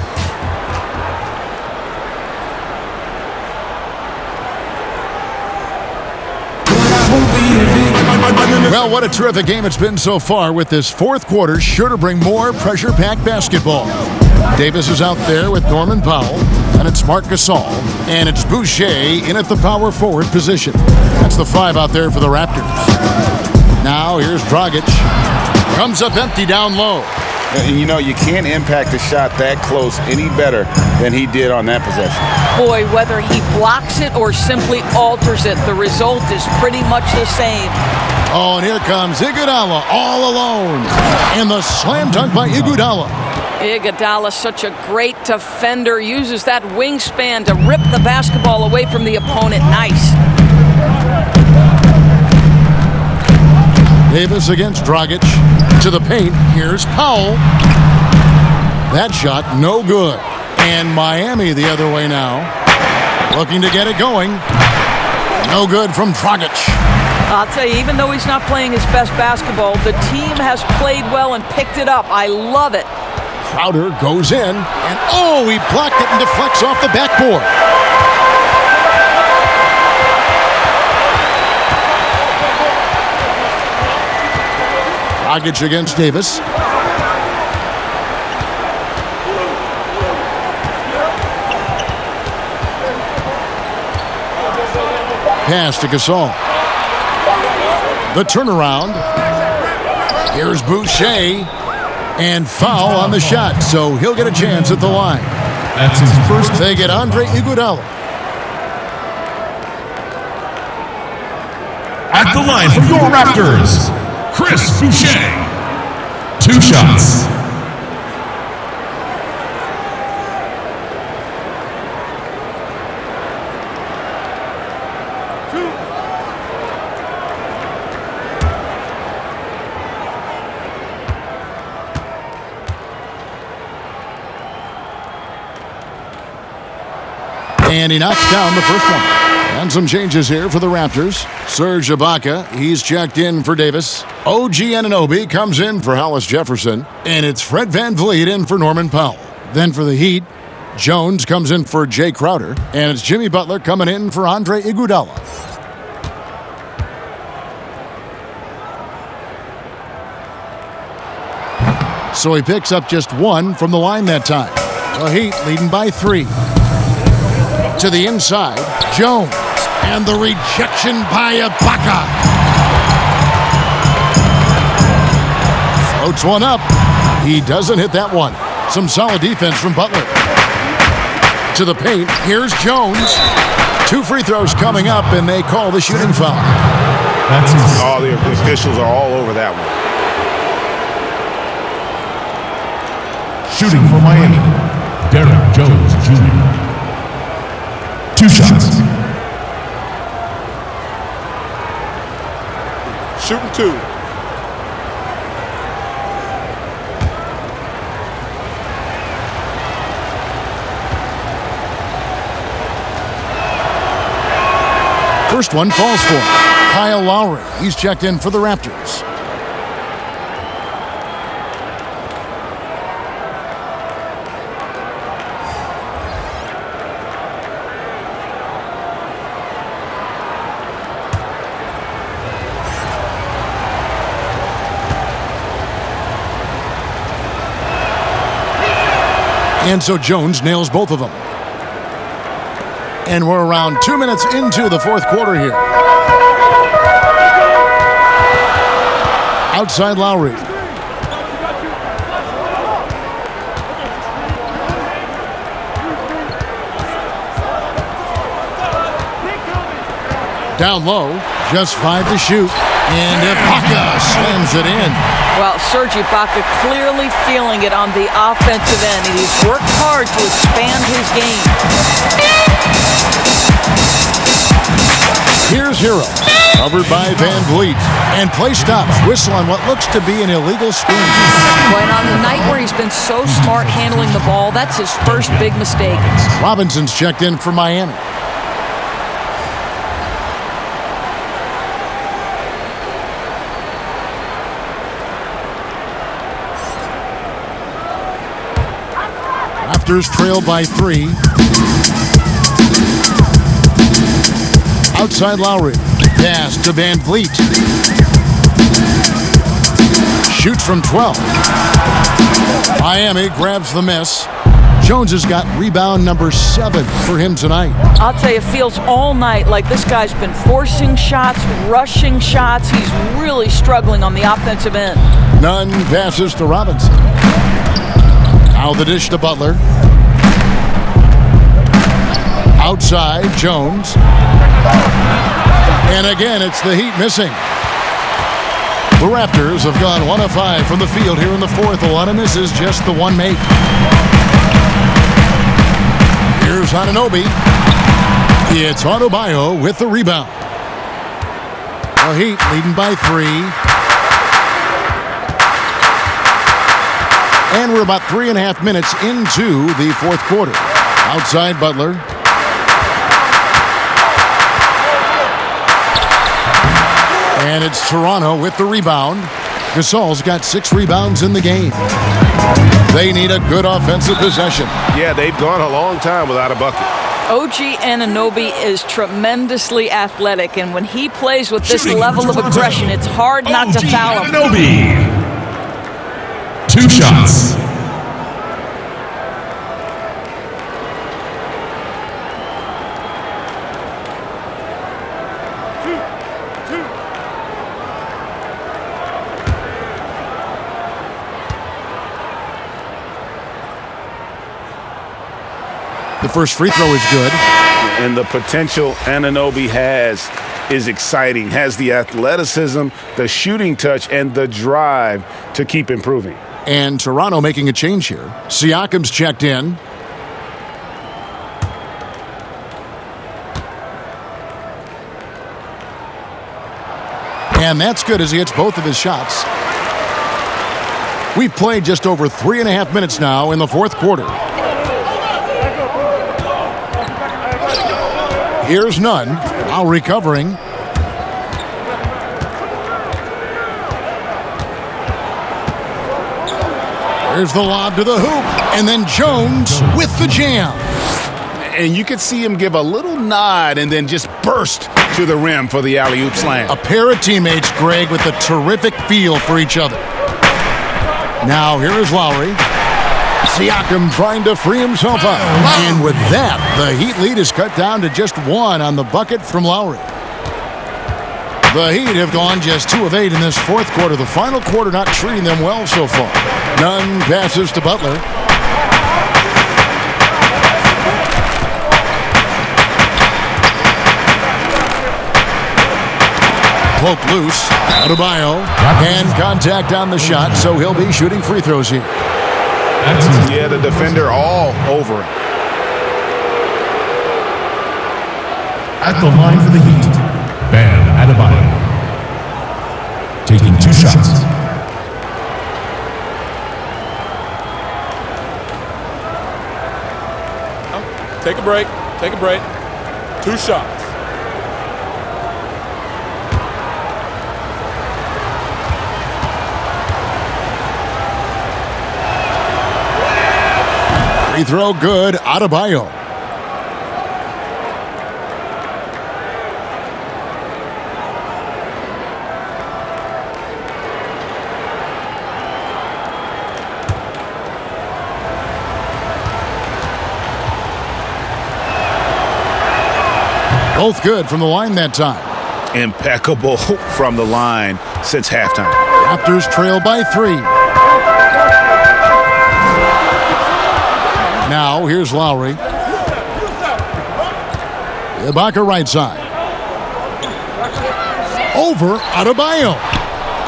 Well, what a terrific game it's been so far, with this fourth quarter sure to bring more pressure-packed basketball. Davis is out there with Norman Powell, and it's Marc Gasol, and it's Boucher in at the power forward position. That's the 5 out there for the Raptors. Now here's Dragic. Comes up empty down low. And you know, you can't impact a shot that close any better than he did on that possession. Boy, whether he blocks it or simply alters it, the result is pretty much the same. Oh, and here comes Iguodala all alone. And the slam dunk by Iguodala. Iguodala, such a great defender, uses that wingspan to rip the basketball away from the opponent. Nice. Davis against Dragic. To the paint. Here's Powell. That shot, no good. And Miami the other way now. Looking to get it going. No good from Dragic. I'll tell you, even though he's not playing his best basketball, the team has played well and picked it up. I love it. Crowder goes in, and oh, he blocked it and deflects off the backboard. Dragic against Davis. Pass to Gasol. The turnaround. Here's Boucher. And foul on the shot, so he'll get a chance at the line. That's his first. They get Andre Iguodala. At the line for your Raptors, Chris Boucher. 2 shots. And he knocks down the first one. And some changes here for the Raptors. Serge Ibaka, he's checked in for Davis. OG Anunoby comes in for Hollis Jefferson. And it's Fred VanVleet in for Norman Powell. Then for the Heat, Jones comes in for Jay Crowder. And it's Jimmy Butler coming in for Andre Iguodala. So he picks up just 1 from the line that time. The Heat leading by 3. To the inside, Jones, and the rejection by Ibaka. Floats one up. He doesn't hit that one. Some solid defense from Butler. To the paint, here's Jones. 2 free throws coming up, and they call the shooting foul. All the officials are all over that one. Shooting for Miami, Derek Jones Jr. 2 shots. Shooting 2. First one falls for Kyle Lowry. He's checked in for the Raptors. And so Jones nails both of them. And we're around 2 minutes into the fourth quarter here. Outside Lowry. Down low, just 5 to shoot. And Ibaka slams it in. Well, Serge Ibaka clearly feeling it on the offensive end. He's worked hard to expand his game. Here's Hero, covered by Van Vliet. And play stops, whistle on what looks to be an illegal screen. Well, and on the night where he's been so smart handling the ball, that's his first big mistake. Robinson's checked in for Miami. Raptors trail by 3. Outside Lowry. Pass to Van Vliet. Shoots from 12. Miami grabs the miss. Jones has got rebound number 7 for him tonight. I'll tell you, it feels all night like this guy's been forcing shots, rushing shots. He's really struggling on the offensive end. Nunn passes to Robinson. Now the dish to Butler. Outside, Jones. And again, it's the Heat missing. The Raptors have gone 1 of 5 from the field here in the fourth. A lot of misses, just the one make. Here's Anunoby. It's Adebayo with the rebound. The Heat leading by 3. And we're about 3.5 minutes into the fourth quarter. Outside Butler. And it's Toronto with the rebound. Gasol's got 6 rebounds in the game. They need a good offensive possession. Yeah, they've gone a long time without a bucket. OG Anunoby is tremendously athletic, and when he plays with this level of aggression, it's hard not to foul him. Anunoby. 2 shots. The first free throw is good. And the potential Anunoby has is exciting. Has the athleticism, the shooting touch, and the drive to keep improving. And Toronto making a change here. Siakam's checked in. And that's good as he hits both of his shots. We've played just over 3.5 minutes now in the fourth quarter. Here's Nunn, now recovering. There's the lob to the hoop, and then Jones with the jam. And you could see him give a little nod and then just burst to the rim for the alley-oop slam. A pair of teammates, Greg, with a terrific feel for each other. Now here is Lowry. Siakam trying to free himself up. And with that, the Heat lead is cut down to just 1 on the bucket from Lowry. The Heat have gone just 2 of 8 in this fourth quarter. The final quarter not treating them well so far. Nunn passes to Butler. Poke loose. Adebayo. And contact on the shot, so he'll be shooting free throws here. Yeah, the defender all over him. At the line for the Heat, Bam Adebayo. Taking 2 shots. Take a break. Take a break. 2 shots. Free throw good, Adebayo. Both good from the line that time. Impeccable from the line since halftime. Raptors trail by 3. Now, here's Lowry. Ibaka right side. Over Adebayo.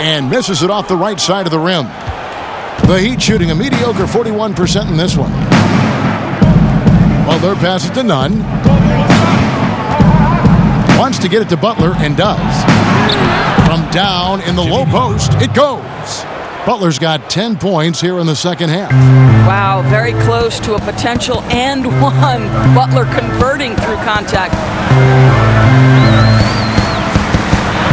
And misses it off the right side of the rim. The Heat shooting a mediocre 41% in this one. Butler passes to Nunn. Wants to get it to Butler and does. From down in the low post, it goes. Butler's got 10 points here in the second half. Wow, very close to a potential and one. Butler converting through contact.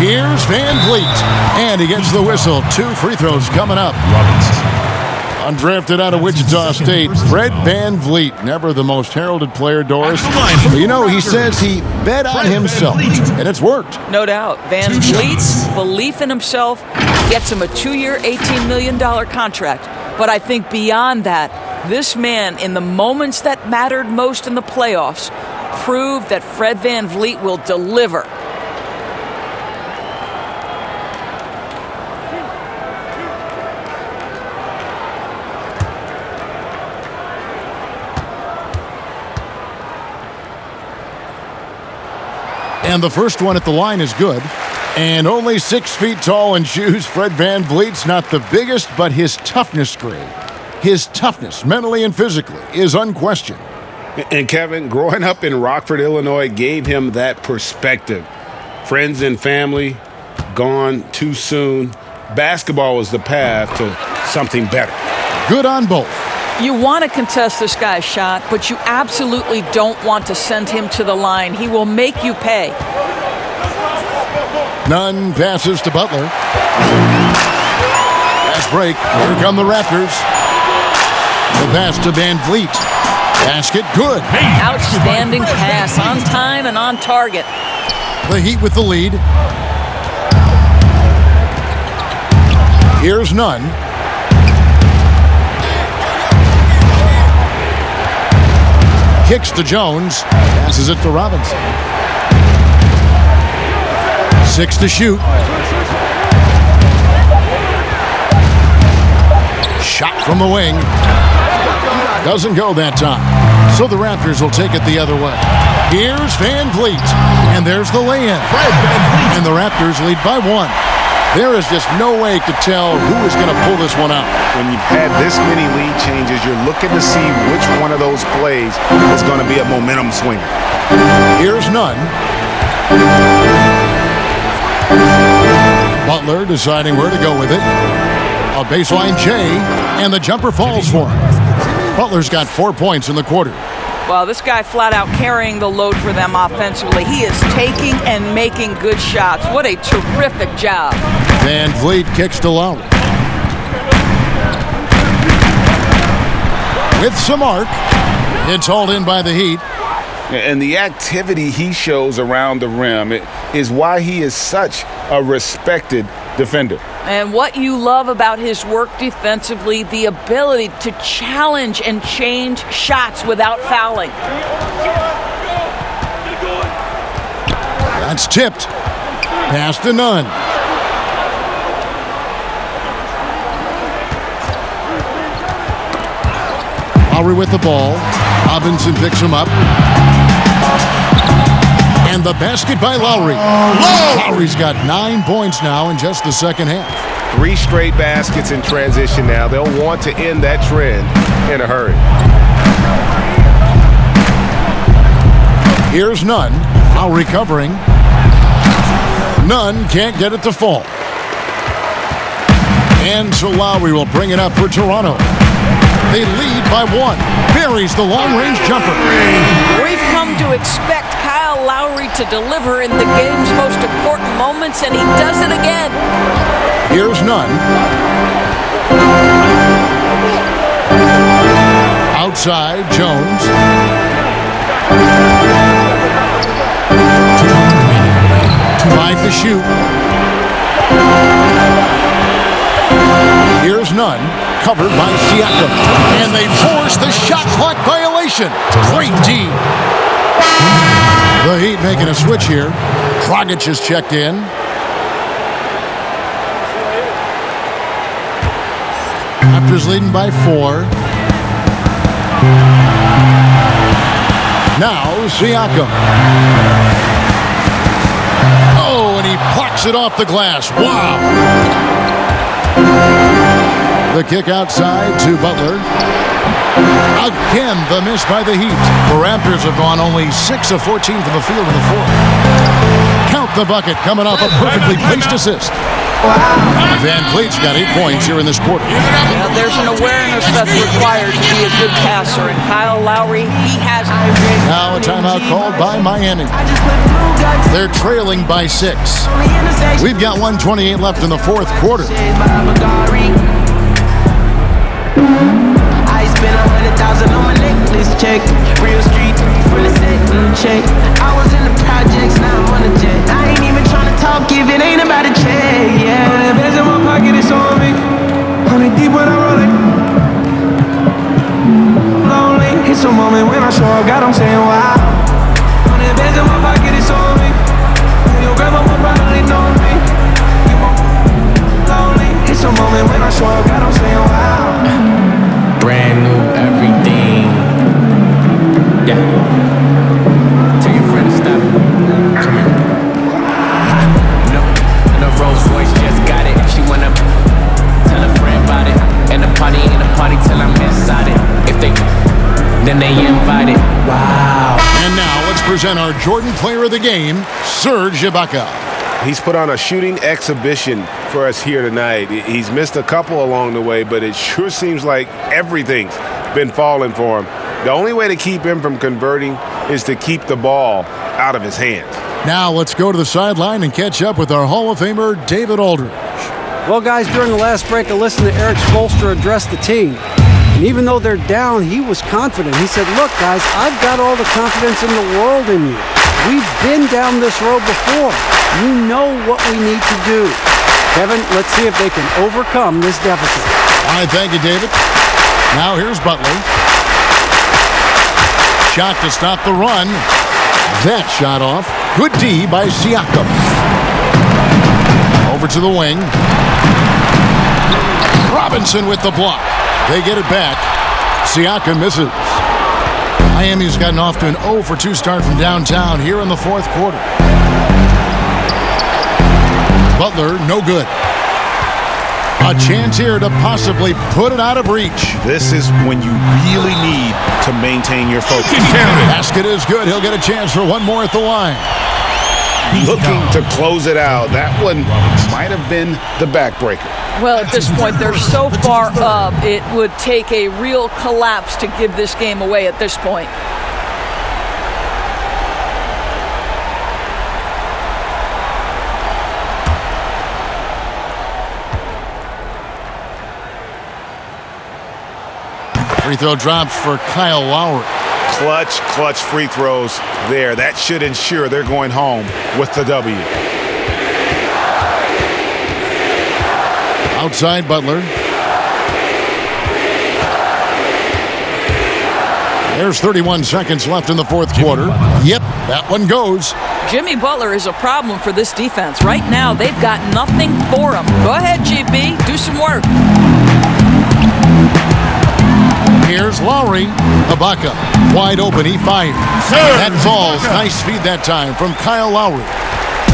Here's Van Vliet, and he gets the whistle. 2 free throws coming up. Undrafted out of Wichita State, Fred Van Vliet. Never the most heralded player, Doris. But you know, he says he bet on himself, and it's worked. No doubt. Van Vliet's belief in himself gets him a 2-year, $18 million contract. But I think beyond that, this man, in the moments that mattered most in the playoffs, proved that Fred Van Vliet will deliver. And the first one at the line is good. And only 6 feet tall in shoes, Fred Van Vliet's not the biggest, but his toughness grade, his toughness, mentally and physically, is unquestioned. And Kevin, growing up in Rockford, Illinois, gave him that perspective. Friends and family gone too soon. Basketball was the path to something better. Good on both. You want to contest this guy's shot, but you absolutely don't want to send him to the line. He will make you pay. Nunn passes to Butler. Fast break. Here come the Raptors. The pass to Van Vliet. Basket good. Outstanding pass, on time and on target. The Heat with the lead. Here's Nunn. Kicks to Jones. Passes it to Robinson. 6 to shoot. Shot from the wing. Doesn't go that time. So the Raptors will take it the other way. Here's Van Vliet. And there's the lay-in. And the Raptors lead by 1. There is just no way to tell who is going to pull this one out. When you've had this many lead changes, you're looking to see which one of those plays is going to be a momentum swinger. Here's Nunn. Butler deciding where to go with it. A baseline J, and the jumper falls for him. Butler's got 4 points in the quarter. Well, this guy flat out carrying the load for them offensively. He is taking and making good shots. What a terrific job. Van Vliet kicks to Lowry. With some arc, it's hauled in by the Heat. And the activity he shows around the rim is why he is such a respected defender. And what you love about his work defensively, the ability to challenge and change shots without fouling. That's tipped. Pass to Nunn. Lowry with the ball. Robinson picks him up. And the basket by Lowry. Lowry's got 9 points now in just the second half. 3 straight baskets in transition now. They'll want to end that trend in a hurry. Here's Nunn. Lowry covering. Nunn can't get it to fall. And so Lowry will bring it up for Toronto. They lead by 1. Buries the long-range jumper. We've come to expect Kyle Lowry to deliver in the game's most important moments, and he does it again. Here's Nunn. Outside, Jones. 5 to shoot. Here's Nunn. Covered by Siakam. And they force the shot clock violation. Great D. The Heat making a switch here. Dragic is checked in. Raptors leading by 4. Now Siakam. Oh, and he plucks it off the glass. Wow. The kick outside to Butler. Again, the miss by the Heat. The Raptors have gone only 6 of 14 from the field in the fourth. Count the bucket coming off a perfectly placed assist. Van Vliet's got 8 points here in this quarter. Yeah, there's an awareness that's required to be a good passer, and Kyle Lowry, he has it. Now a timeout called by Miami. They're trailing by 6. We've got 1:28 left in the fourth quarter. I spent 100,000 on my necklace check. Real street full of set check. I was in the projects, now I'm on a jet. I ain't even trying to talk if it ain't about a check. Yeah, 100 bands in my pocket, it's on me. 100 deep when I roll it. Lonely, it's a moment when I show up, God, I'm saying wow. 100 bands in my pocket, it's on me. Your grandma will probably know me. Lonely, it's a moment when I show up, God, I'm saying wow. Brand new everything. Yeah. Tell your friend to stop. Come here. No, and a Rolls Royce just got it. She wanna tell a friend about it. And the party ain't a party till I'm inside it. If they, then they invited. Wow. And now let's present our Jordan Player of the Game, Serge Ibaka. He's put on a shooting exhibition for us here tonight. He's missed a couple along the way, but it sure seems like everything's been falling for him. The only way to keep him from converting is to keep the ball out of his hands. Now let's go to the sideline and catch up with our Hall of Famer, David Aldridge. Well, guys, during the last break, I listened to Eric Spoelstra address the team. And even though they're down, he was confident. He said, look, guys, I've got all the confidence in the world in you. We've been down this road before. You know what we need to do. Kevin, let's see if they can overcome this deficit. All right, thank you, David. Now here's Butler. Shot to stop the run. That shot off. Good D by Siakam. Over to the wing. Robinson with the block. They get it back. Siakam misses. Miami's gotten off to an 0 for 2 start from downtown here in the fourth quarter. Butler, no good. A chance here to possibly put it out of reach. This is when you really need to maintain your focus. Basket is good. He'll get a chance for one more at the line. Looking to close it out. That one might have been the backbreaker. Well, at this point, they're so far up, it would take a real collapse to give this game away at this point. Free throw drops for Kyle Lowry. Clutch free throws there. That should ensure they're going home with the W. Outside Butler. There's 31 seconds left in the fourth quarter. Yep, that one goes. Jimmy Butler is a problem for this defense. Right now, they've got nothing for him. Go ahead, GB. Do some work. Here's Lowry. Ibaka wide open. He fires. That falls. Nice feed that time from Kyle Lowry.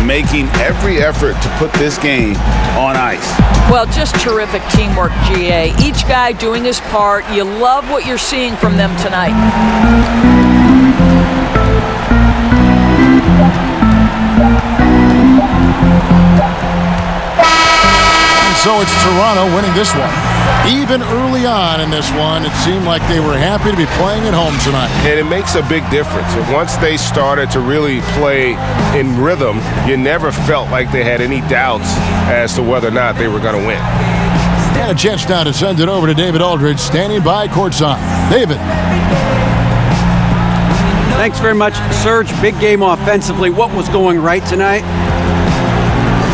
Making every effort to put this game on ice. Well, just terrific teamwork, GA. Each guy doing his part. You love what you're seeing from them tonight. And so it's Toronto winning this one. Even early on in this one, it seemed like they were happy to be playing at home tonight. And it makes a big difference. Once they started to really play in rhythm, you never felt like they had any doubts as to whether or not they were going to win. And a chance now to send it over to David Aldridge, standing by courtside. David. Thanks very much, Serge. Big game offensively. What was going right tonight?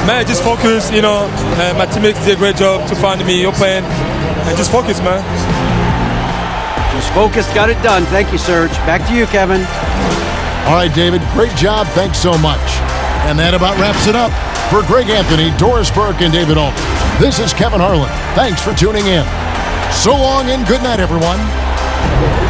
Man, just focus, my teammates did a great job to find me open, and just focus, man. Just focus, got it done. Thank you, Serge. Back to you, Kevin. All right, David, great job. Thanks so much. And that about wraps it up. For Greg Anthony, Doris Burke, and David Aldridge, this is Kevin Harlan. Thanks for tuning in. So long and good night, everyone.